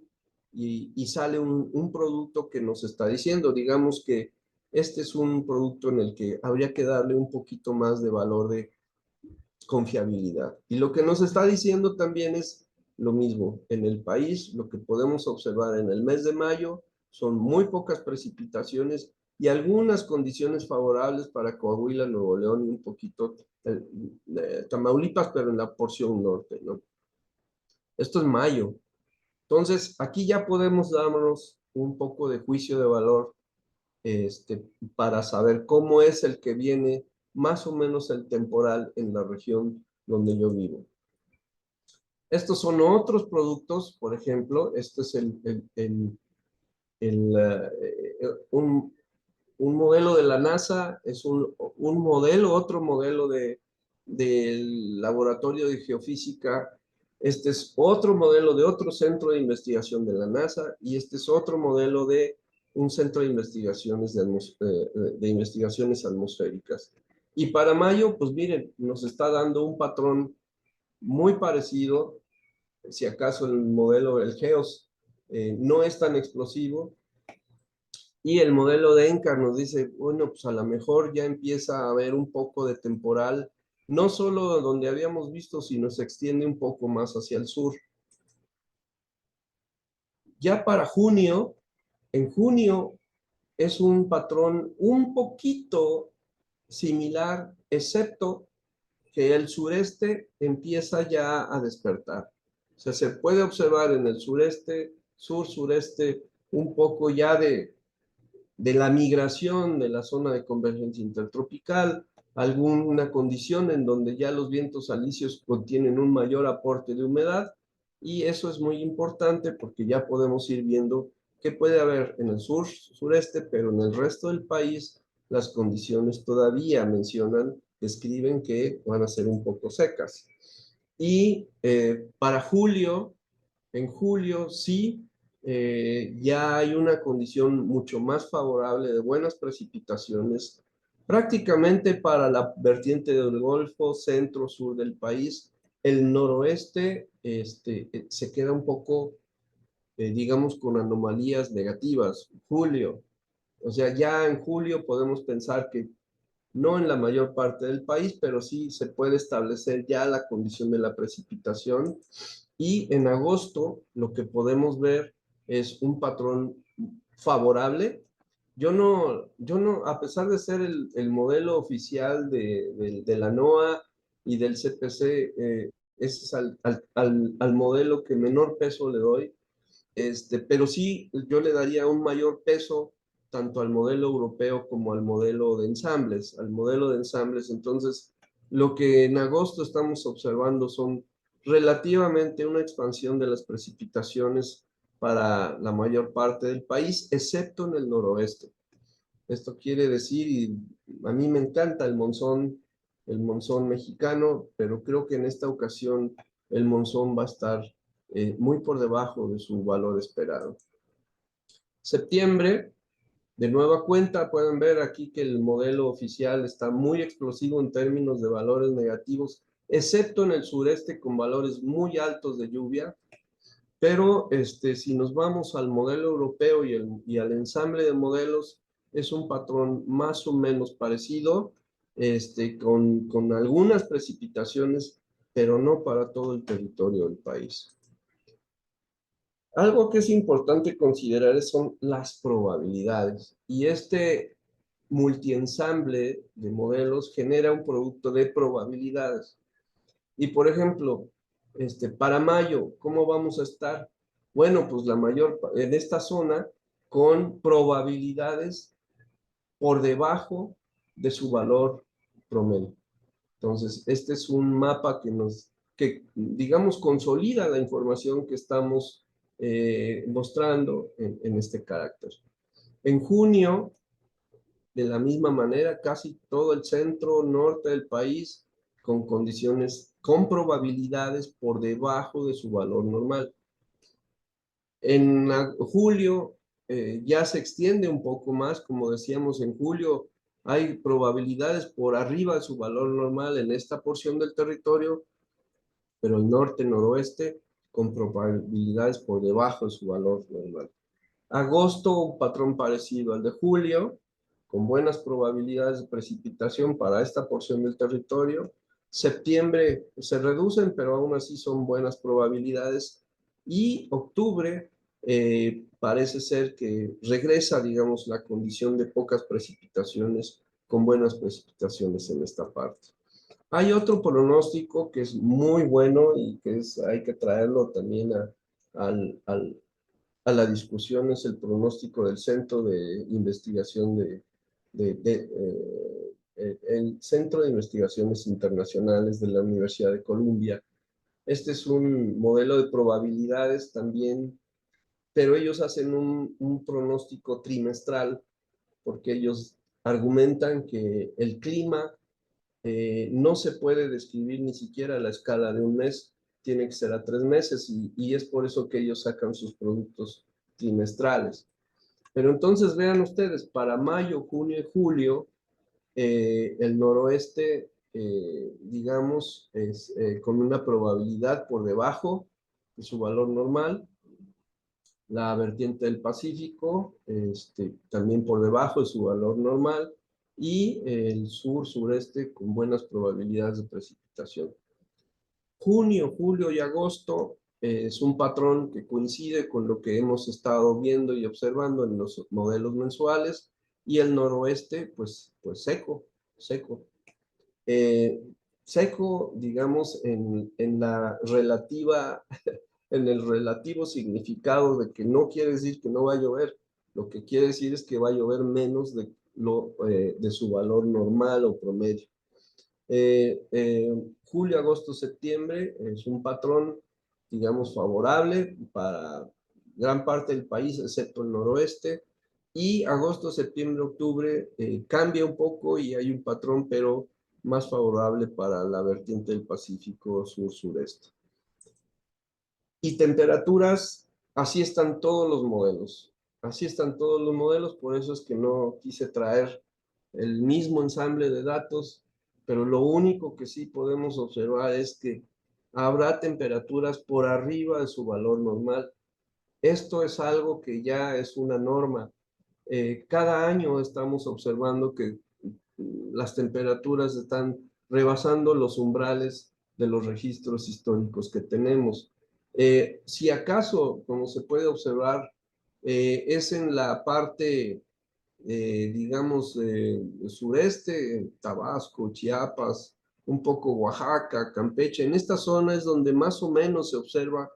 y sale un producto que nos está diciendo. Digamos que este es un producto en el que habría que darle un poquito más de valor de confiabilidad. Y lo que nos está diciendo también es lo mismo. En el país, lo que podemos observar en el mes de mayo son muy pocas precipitaciones y algunas condiciones favorables para Coahuila, Nuevo León y un poquito Tamaulipas, pero en la porción norte, ¿no? Esto es mayo. Entonces, aquí ya podemos darnos un poco de juicio de valor para saber cómo es el que viene más o menos el temporal en la región donde yo vivo. Estos son otros productos, por ejemplo, este es un modelo de la NASA, es un modelo, otro modelo del Laboratorio de Geofísica. Este es otro modelo de otro centro de investigación de la NASA y este es otro modelo de un centro de investigaciones de investigaciones atmosféricas. Y para mayo, pues miren, nos está dando un patrón muy parecido, si acaso el modelo, el GEOS, no es tan explosivo, y el modelo de ENCAR nos dice, bueno, pues a lo mejor ya empieza a haber un poco de temporal, no solo donde habíamos visto, sino se extiende un poco más hacia el sur. Ya para junio, en junio es un patrón un poquito similar, excepto que el sureste empieza ya a despertar. O sea, se puede observar en el sureste, sur-sureste, un poco ya de la migración de la zona de convergencia intertropical, alguna condición en donde ya los vientos alisios contienen un mayor aporte de humedad, y eso es muy importante porque ya podemos ir viendo qué puede haber en el sur, sureste, pero en el resto del país las condiciones todavía mencionan, describen que van a ser un poco secas. Y para julio, en julio sí, ya hay una condición mucho más favorable de buenas precipitaciones, prácticamente para la vertiente del Golfo, centro-sur del país. El noroeste se queda un poco, digamos, con anomalías negativas. Julio, o sea, ya en julio podemos pensar que no en la mayor parte del país, pero sí se puede establecer ya la condición de la precipitación. Y en agosto lo que podemos ver es un patrón favorable. Yo no, a pesar de ser el modelo oficial de la NOAA y del CPC, ese es al modelo que menor peso le doy, pero sí yo le daría un mayor peso tanto al modelo europeo como al modelo de ensambles, Entonces, lo que en agosto estamos observando son relativamente una expansión de las precipitaciones para la mayor parte del país, excepto en el noroeste. Esto quiere decir, y a mí me encanta el monzón mexicano, pero creo que en esta ocasión el monzón va a estar muy por debajo de su valor esperado. Septiembre, de nueva cuenta, pueden ver aquí que el modelo oficial está muy explosivo en términos de valores negativos, excepto en el sureste con valores muy altos de lluvia. Pero si nos vamos al modelo europeo y al ensamble de modelos, es un patrón más o menos parecido, con algunas precipitaciones, pero no para todo el territorio del país. Algo que es importante considerar son las probabilidades. Y este multiensamble de modelos genera un producto de probabilidades. Y por ejemplo, para mayo, ¿cómo vamos a estar? Bueno, pues en esta zona con probabilidades por debajo de su valor promedio. Entonces, este es un mapa que digamos, consolida la información que estamos mostrando en este carácter. En junio, de la misma manera, casi todo el centro norte del país con condiciones, con probabilidades por debajo de su valor normal. En julio ya se extiende un poco más, como decíamos, en julio hay probabilidades por arriba de su valor normal en esta porción del territorio, pero el norte, noroeste, con probabilidades por debajo de su valor normal. Agosto, un patrón parecido al de julio, con buenas probabilidades de precipitación para esta porción del territorio. Septiembre se reducen, pero aún así son buenas probabilidades. Y octubre parece ser que regresa, digamos, la condición de pocas precipitaciones con buenas precipitaciones en esta parte. Hay otro pronóstico que es muy bueno y que hay que traerlo también al, al, a la discusión, es el pronóstico del Centro de Investigación el Centro de Investigaciones Internacionales de la Universidad de Columbia. Este es un modelo de probabilidades también, pero ellos hacen un pronóstico trimestral porque ellos argumentan que el clima no se puede describir ni siquiera a la escala de un mes, tiene que ser a 3 meses y es por eso que ellos sacan sus productos trimestrales. Pero entonces vean ustedes, para mayo, junio y julio, el noroeste, digamos, es con una probabilidad por debajo de su valor normal, la vertiente del Pacífico, también por debajo de su valor normal, y el sur-sureste con buenas probabilidades de precipitación. Junio, julio y agosto es un patrón que coincide con lo que hemos estado viendo y observando en los modelos mensuales, y el noroeste, pues seco, seco. Eh, Seco, digamos, en la relativa, en el relativo significado de que no quiere decir que no va a llover, lo que quiere decir es que va a llover menos de su valor normal o promedio. Julio, agosto, septiembre es un patrón, digamos, favorable para gran parte del país, excepto el noroeste. Y agosto, septiembre, octubre cambia un poco y hay un patrón, pero más favorable para la vertiente del Pacífico sur-sureste. Y temperaturas, así están todos los modelos. Así están todos los modelos, por eso es que no quise traer el mismo ensamble de datos, pero lo único que sí podemos observar es que habrá temperaturas por arriba de su valor normal. Esto es algo que ya es una norma. Cada año estamos observando que las temperaturas están rebasando los umbrales de los registros históricos que tenemos. Si acaso, como se puede observar, es en la parte, digamos, sureste, Tabasco, Chiapas, un poco Oaxaca, Campeche. En esta zona es donde más o menos se observa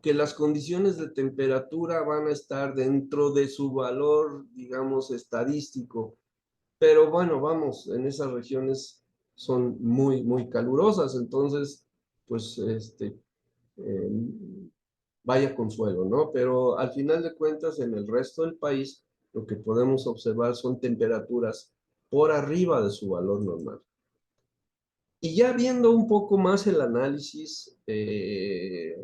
que las condiciones de temperatura van a estar dentro de su valor, digamos, estadístico. Pero bueno, vamos, en esas regiones son muy, muy calurosas, entonces, pues, eh, vaya consuelo, ¿no? Pero al final de cuentas, en el resto del país, lo que podemos observar son temperaturas por arriba de su valor normal. Y ya viendo un poco más el análisis de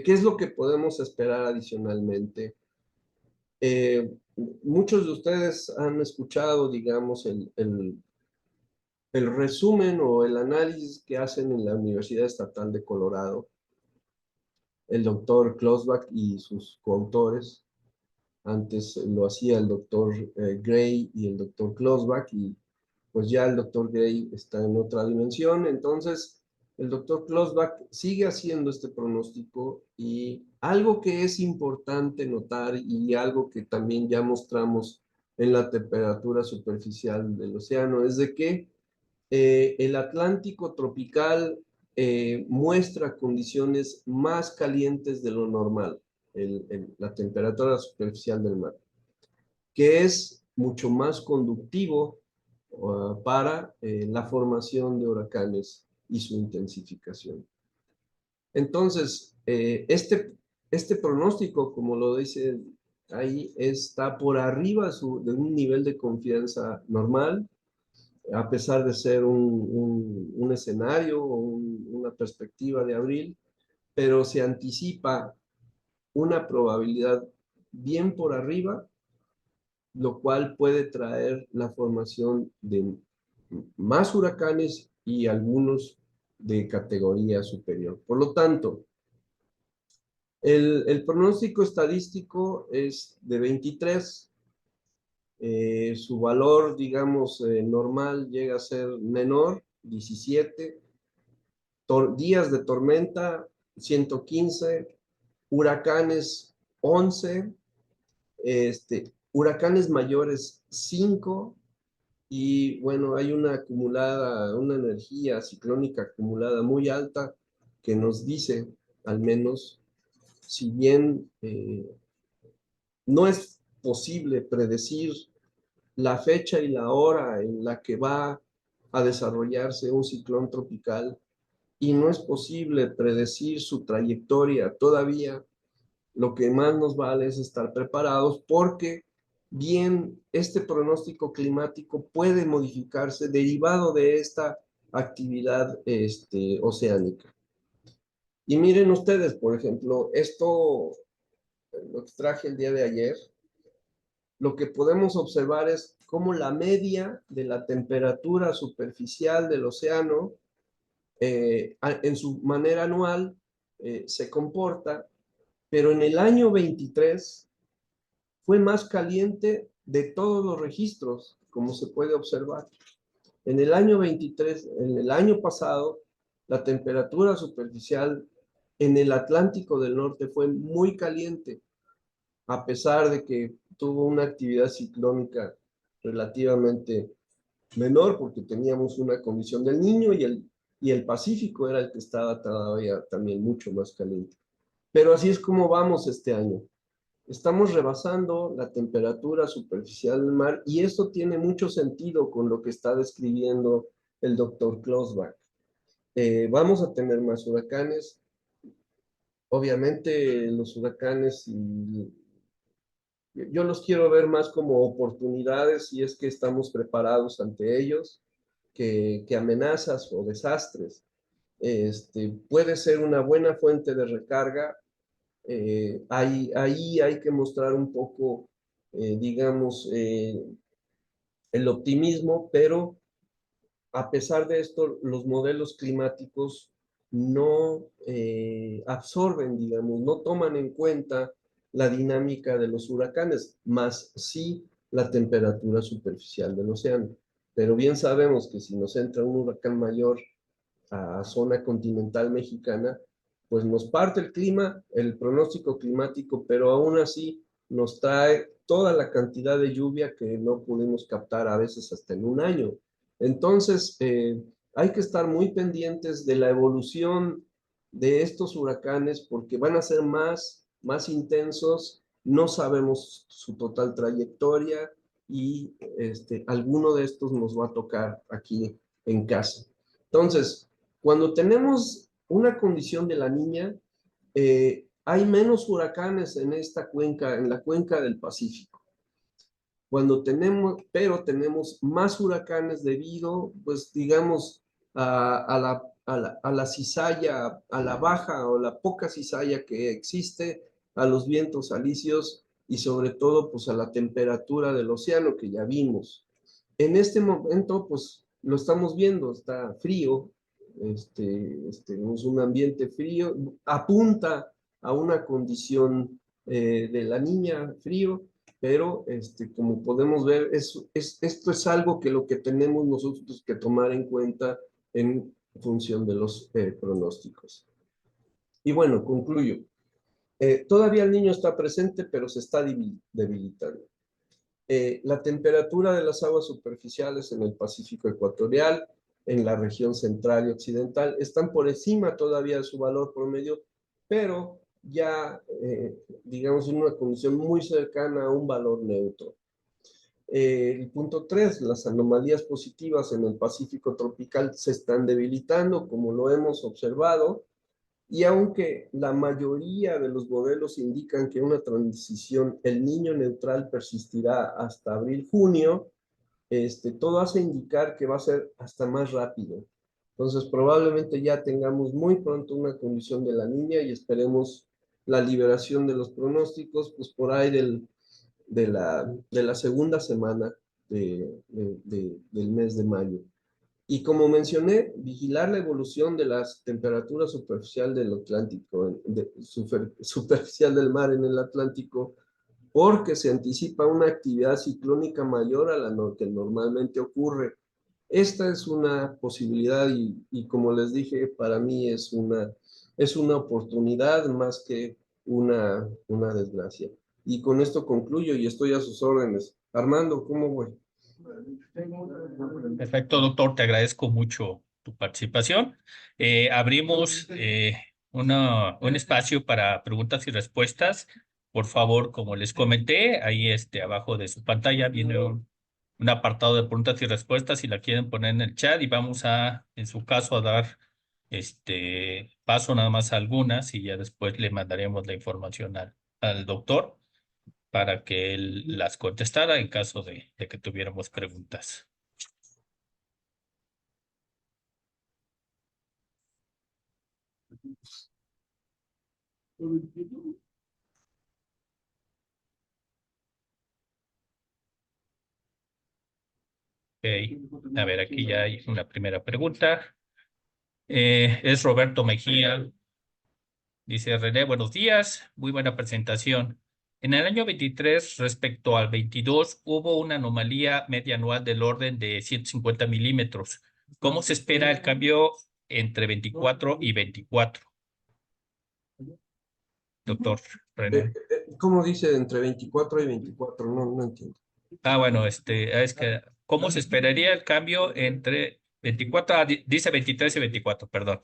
qué es lo que podemos esperar adicionalmente, muchos de ustedes han escuchado, digamos, el resumen o el análisis que hacen en la Universidad Estatal de Colorado, el doctor Klosbach y sus coautores. Antes lo hacía el doctor Gray y el doctor Klosbach, y pues ya el doctor Gray está en otra dimensión. Entonces, el doctor Klosbach sigue haciendo este pronóstico, y algo que es importante notar y algo que también ya mostramos en la temperatura superficial del océano es de que el Atlántico tropical muestra condiciones más calientes de lo normal, la temperatura superficial del mar, que es mucho más conductivo para la formación de huracanes y su intensificación. Entonces, este pronóstico, como lo dice ahí, está por arriba de un nivel de confianza normal, a pesar de ser un escenario o una perspectiva de abril, pero se anticipa una probabilidad bien por arriba, lo cual puede traer la formación de más huracanes y algunos de categoría superior. Por lo tanto, el pronóstico estadístico es de 23. Su valor, digamos, normal llega a ser menor, 17, días de tormenta, 115, huracanes, 11, huracanes mayores, 5, y bueno, hay una acumulada, una energía ciclónica acumulada muy alta que nos dice, al menos, si bien no es posible predecir la fecha y la hora en la que va a desarrollarse un ciclón tropical, y no es posible predecir su trayectoria todavía, lo que más nos vale es estar preparados, porque bien este pronóstico climático puede modificarse derivado de esta actividad oceánica. Y miren ustedes, por ejemplo, esto lo extraje el día de ayer. Lo que podemos observar es cómo la media de la temperatura superficial del océano en su manera anual se comporta, pero en el año 23 fue más caliente de todos los registros, como se puede observar. En el año 23, en el año pasado, la temperatura superficial en el Atlántico del Norte fue muy caliente, a pesar de que tuvo una actividad ciclónica relativamente menor, porque teníamos una condición del Niño, y el Pacífico era el que estaba todavía también mucho más caliente. Pero así es como vamos este año. Estamos rebasando la temperatura superficial del mar, y esto tiene mucho sentido con lo que está describiendo el doctor Klossbach. Vamos a tener más huracanes. Obviamente los huracanes, yo los quiero ver más como oportunidades, si es que estamos preparados ante ellos, que amenazas o desastres. Puede ser una buena fuente de recarga. Ahí hay que mostrar un poco, digamos, el optimismo, pero a pesar de esto, los modelos climáticos no absorben, digamos, no toman en cuenta la dinámica de los huracanes, más sí la temperatura superficial del océano. Pero bien sabemos que si nos entra un huracán mayor a zona continental mexicana, pues nos parte el clima, el pronóstico climático, pero aún así nos trae toda la cantidad de lluvia que no pudimos captar a veces hasta en un año. Entonces, hay que estar muy pendientes de la evolución de estos huracanes, porque van a ser más intensos, no sabemos su total trayectoria, y alguno de estos nos va a tocar aquí en casa. Entonces, cuando tenemos una condición de la niña, hay menos huracanes en esta cuenca, en la cuenca del Pacífico. Pero tenemos más huracanes debido, pues digamos, a la cizalla, a la baja o la poca cizalla que existe, a los vientos alisios, y sobre todo, pues a la temperatura del océano que ya vimos. En este momento, pues lo estamos viendo, está frío, es un ambiente frío, apunta a una condición de la niña frío, pero como podemos ver, esto es algo que lo que tenemos nosotros que tomar en cuenta en función de los pronósticos. Y bueno, concluyo. Todavía el niño está presente, pero se está debilitando. La temperatura de las aguas superficiales en el Pacífico ecuatorial, en la región central y occidental, están por encima todavía de su valor promedio, pero ya, digamos, en una condición muy cercana a un valor neutro. El punto 3, las anomalías positivas en el Pacífico tropical se están debilitando, como lo hemos observado, y aunque la mayoría de los modelos indican que una transición el niño neutral persistirá hasta abril-junio, todo hace indicar que va a ser hasta más rápido. Entonces, probablemente ya tengamos muy pronto una condición de la niña, y esperemos la liberación de los pronósticos, pues por ahí de la segunda semana del mes de mayo. Y como mencioné, vigilar la evolución de las temperaturas superficial del Atlántico, superficial del mar en el Atlántico, porque se anticipa una actividad ciclónica mayor a la que normalmente ocurre esta es una posibilidad y como les dije, para mí es una oportunidad más que una desgracia. Y con esto concluyo y estoy a sus órdenes. Armando, ¿cómo voy? Perfecto, doctor, te agradezco mucho tu participación. Abrimos un espacio para preguntas y respuestas. Por favor, como les comenté, ahí abajo de su pantalla viene un apartado de preguntas y respuestas si la quieren poner en el chat y vamos a, en su caso, a dar paso nada más a algunas y ya después le mandaremos la información al doctor para que él las contestara en caso de que tuviéramos preguntas. Ok. A ver, aquí ya hay una primera pregunta. Es Roberto Mejía. Dice René, buenos días, muy buena presentación. En el año 23, respecto al 22, hubo una anomalía media anual del orden de 150 milímetros. ¿Cómo se espera el cambio entre 24 y 24? Doctor René. ¿Cómo dice entre 24 y 24? No, no entiendo. Bueno, es que, ¿cómo se esperaría el cambio entre 24, dice 23 y 24, perdón.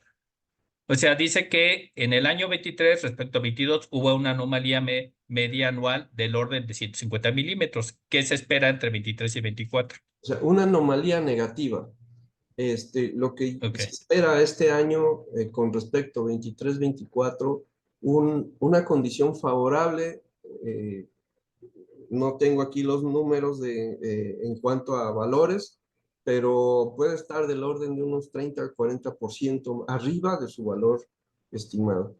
O sea, dice que en el año 23 respecto a 22 hubo una anomalía media anual del orden de 150 milímetros. ¿Qué se espera entre 23 y 24? O sea, una anomalía negativa. Lo que Ok, se espera este año con respecto a 23-24, una condición favorable. No tengo aquí los números en cuanto a valores, pero puede estar del orden de unos 30-40% arriba de su valor estimado.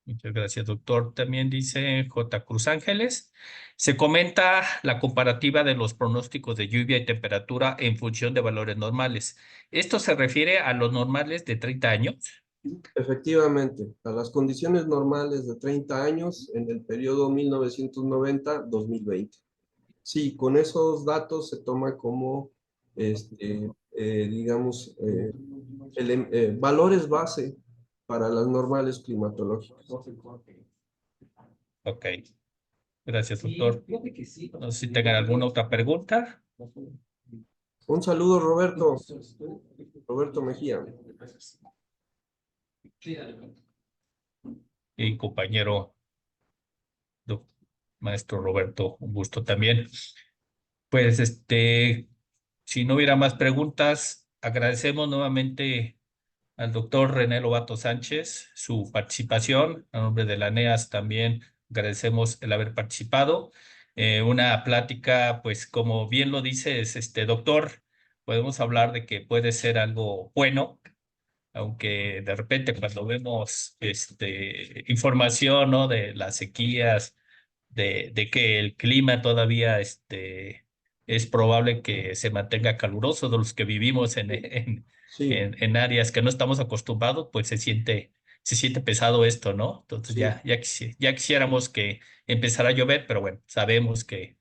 muchas gracias, doctor. También dice J. Cruz Ángeles. Se comenta la comparativa de los pronósticos de lluvia y temperatura en función de valores normales. ¿Esto se refiere a los normales de 30 años? Efectivamente, a las condiciones normales de 30 años en el periodo 1990-2020. Sí, con esos datos se toma como, digamos, valores base para las normales climatológicas. Ok, gracias, doctor. No sé si tengan alguna otra pregunta. Un saludo, Roberto. Roberto Mejía. Y compañero maestro Roberto, un gusto también. Pues si no hubiera más preguntas, agradecemos nuevamente al doctor René Lobato Sánchez su participación. A nombre de la NEAS también agradecemos el haber participado. Una plática, pues como bien lo dices, doctor, podemos hablar de que puede ser algo bueno, aunque de repente cuando vemos información, ¿no? De las sequías, de que el clima todavía es probable que se mantenga caluroso, de los que vivimos Sí, en áreas que no estamos acostumbrados, pues se siente pesado esto, ¿no? Entonces sí, ya quisiéramos que empezara a llover, pero bueno, sabemos que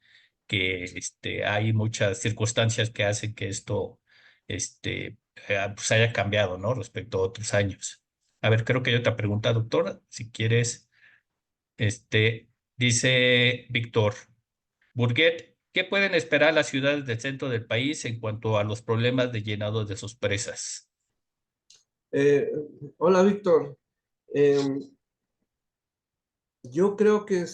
hay muchas circunstancias que hacen que esto pues haya cambiado, ¿no? Respecto a otros años. A ver, creo que hay otra pregunta, doctora, si quieres. Este, Dice Víctor Burguet, ¿qué pueden esperar las ciudades del centro del país en cuanto a los problemas de llenado de sus presas? Eh, hola, Víctor. Yo creo que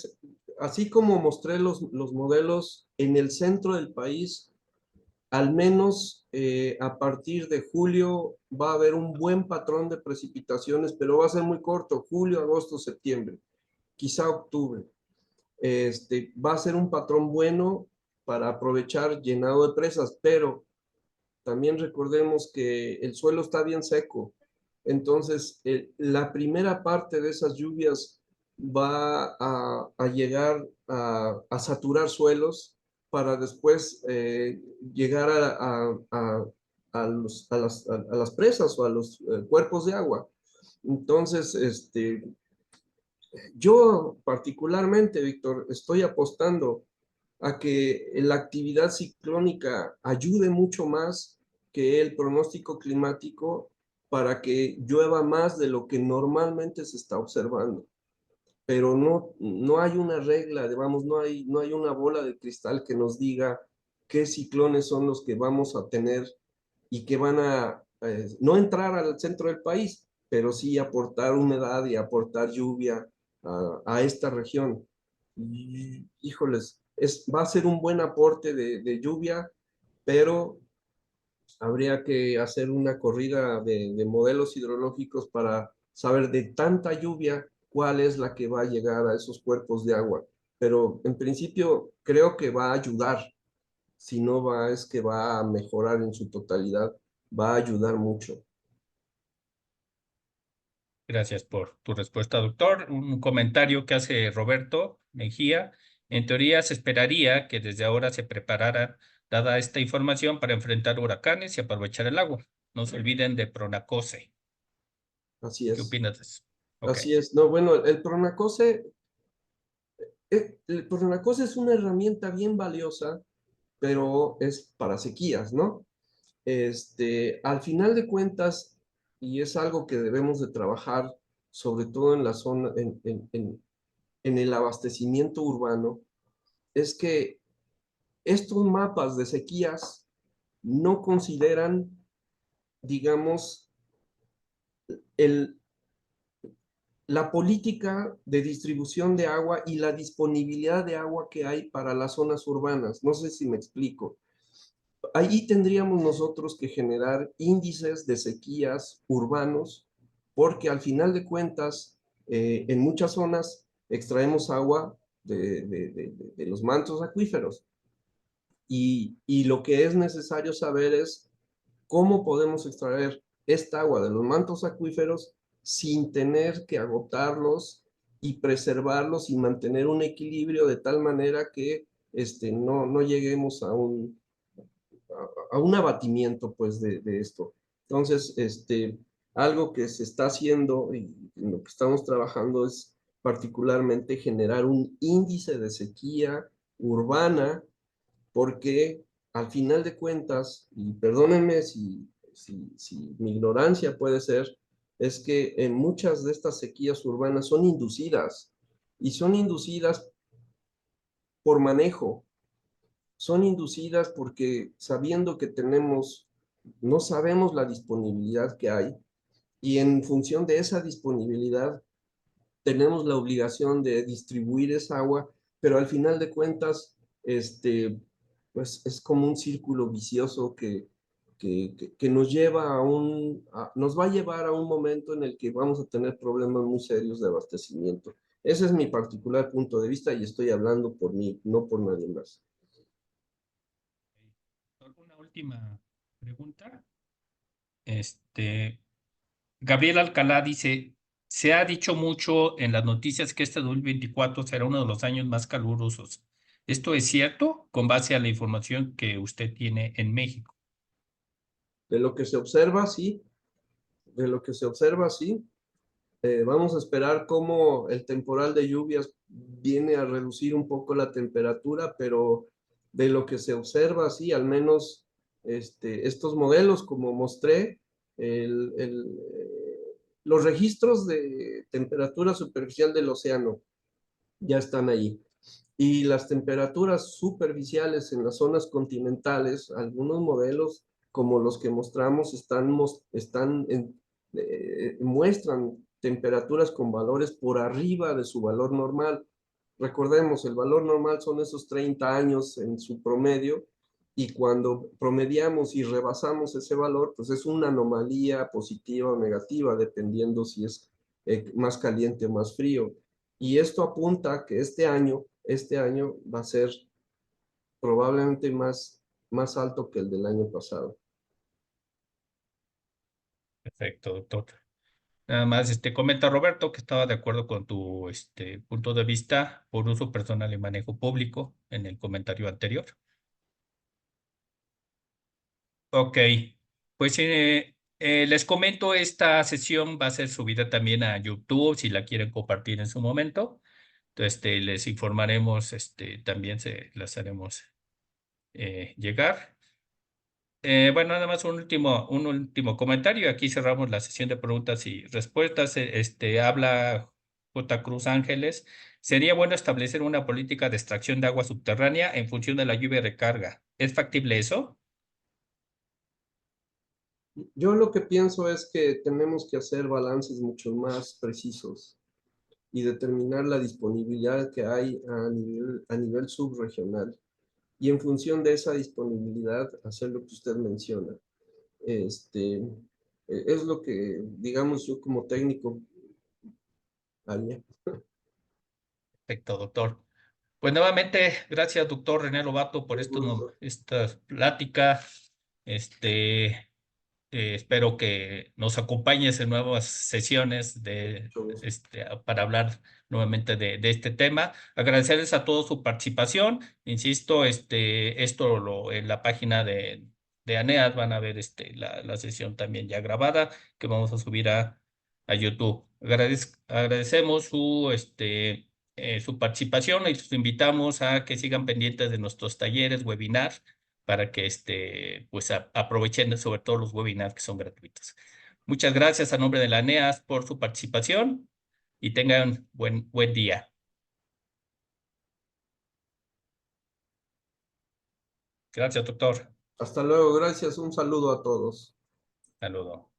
así como mostré los modelos en el centro del país, al menos a partir de julio va a haber un buen patrón de precipitaciones, pero va a ser muy corto, julio, agosto, septiembre, quizá octubre. Va a ser un patrón bueno para aprovechar llenado de presas, pero también recordemos que el suelo está bien seco. Entonces, la primera parte de esas lluvias va a llegar a saturar suelos para después llegar a las presas o a los cuerpos de agua. Entonces, yo particularmente, Víctor, estoy apostando a que la actividad ciclónica ayude mucho más que el pronóstico climático para que llueva más de lo que normalmente se está observando. Pero no hay una regla, digamos, no hay una bola de cristal que nos diga qué ciclones son los que vamos a tener y que van a no entrar al centro del país, pero sí aportar humedad y aportar lluvia a esta región. Y, híjoles, va a ser un buen aporte de lluvia, pero habría que hacer una corrida de modelos hidrológicos para saber de tanta lluvia cuál es la que va a llegar a esos cuerpos de agua. Pero en principio creo que va a ayudar, si no va, es que va a mejorar en su totalidad, va a ayudar mucho. Gracias por tu respuesta, doctor. Un comentario que hace Roberto Mejía. En teoría, se esperaría que desde ahora se prepararan, dada esta información, para enfrentar huracanes y aprovechar el agua. No se olviden de Pronacose. Así ¿Qué es, opinas de eso? Ok, así es. No, bueno, el Pronacose es una herramienta bien valiosa, pero es para sequías, ¿no? Al final de cuentas, y es algo que debemos de trabajar, sobre todo en la zona, en el abastecimiento urbano, es que estos mapas de sequías no consideran, digamos, el, la política de distribución de agua y la disponibilidad de agua que hay para las zonas urbanas. No sé si me explico. Ahí tendríamos nosotros que generar índices de sequías urbanos, porque al final de cuentas, en muchas zonas extraemos agua de los mantos acuíferos y lo que es necesario saber es cómo podemos extraer esta agua de los mantos acuíferos sin tener que agotarlos y preservarlos y mantener un equilibrio de tal manera que no lleguemos a un abatimiento pues de esto. Entonces, algo que se está haciendo y en lo que estamos trabajando es particularmente generar un índice de sequía urbana, porque al final de cuentas, y perdónenme si mi ignorancia puede ser, es que en muchas de estas sequías urbanas son inducidas y son inducidas por manejo, son inducidas porque sabiendo que no sabemos la disponibilidad que hay y en función de esa disponibilidad tenemos la obligación de distribuir esa agua, pero al final de cuentas, pues es como un círculo vicioso que nos lleva nos va a llevar a un momento en el que vamos a tener problemas muy serios de abastecimiento. Ese es mi particular punto de vista y estoy hablando por mí, no por nadie más. ¿alguna última pregunta? Este, Gabriel Alcalá dice, se ha dicho mucho en las noticias que este 2024 será uno de los años más calurosos. ¿Esto es cierto con base a la información que usted tiene en México? De lo que se observa, sí, de lo que se observa, sí. Vamos a esperar cómo el temporal de lluvias viene a reducir un poco la temperatura, pero de lo que se observa, sí, al menos estos modelos, como mostré, el- el, los registros de temperatura superficial del océano ya están ahí. Y las temperaturas superficiales en las zonas continentales, algunos modelos como los que mostramos muestran temperaturas con valores por arriba de su valor normal. Recordemos, el valor normal son esos 30 años en su promedio y cuando promediamos y rebasamos ese valor, pues es una anomalía positiva o negativa, dependiendo si es más caliente o más frío. Y esto apunta a que este año va a ser probablemente más alto que el del año pasado. Perfecto, doctor. Nada más, comenta Roberto que estaba de acuerdo con tu punto de vista por uso personal y manejo público en el comentario anterior. Ok, pues les comento, esta sesión va a ser subida también a YouTube si la quieren compartir en su momento. Entonces, les informaremos, también las haremos llegar. Bueno, nada más un último comentario. Aquí cerramos la sesión de preguntas y respuestas. Habla J. Cruz Ángeles. Sería bueno establecer una política de extracción de agua subterránea en función de la lluvia y recarga. ¿Es factible eso? Yo lo que pienso es que tenemos que hacer balances mucho más precisos y determinar la disponibilidad que hay a nivel subregional. Y en función de esa disponibilidad, hacer lo que usted menciona. Es lo que, digamos, yo como técnico haría. Perfecto, doctor. Pues nuevamente, gracias, doctor René Lobato, por Un gusto. esta plática. Espero que nos acompañes en nuevas sesiones Mucho gusto. para hablar nuevamente de este tema. Agradecerles a todos su participación. Insisto, en la página de ANEAD van a ver la sesión también ya grabada que vamos a subir a YouTube. Agradecemos su participación y los invitamos a que sigan pendientes de nuestros talleres, webinars para que pues aprovechen sobre todo los webinars que son gratuitos. Muchas gracias a nombre de la ANEAS por su participación y tengan buen día. Gracias, doctor. Hasta luego, gracias. Un saludo a todos. Saludos.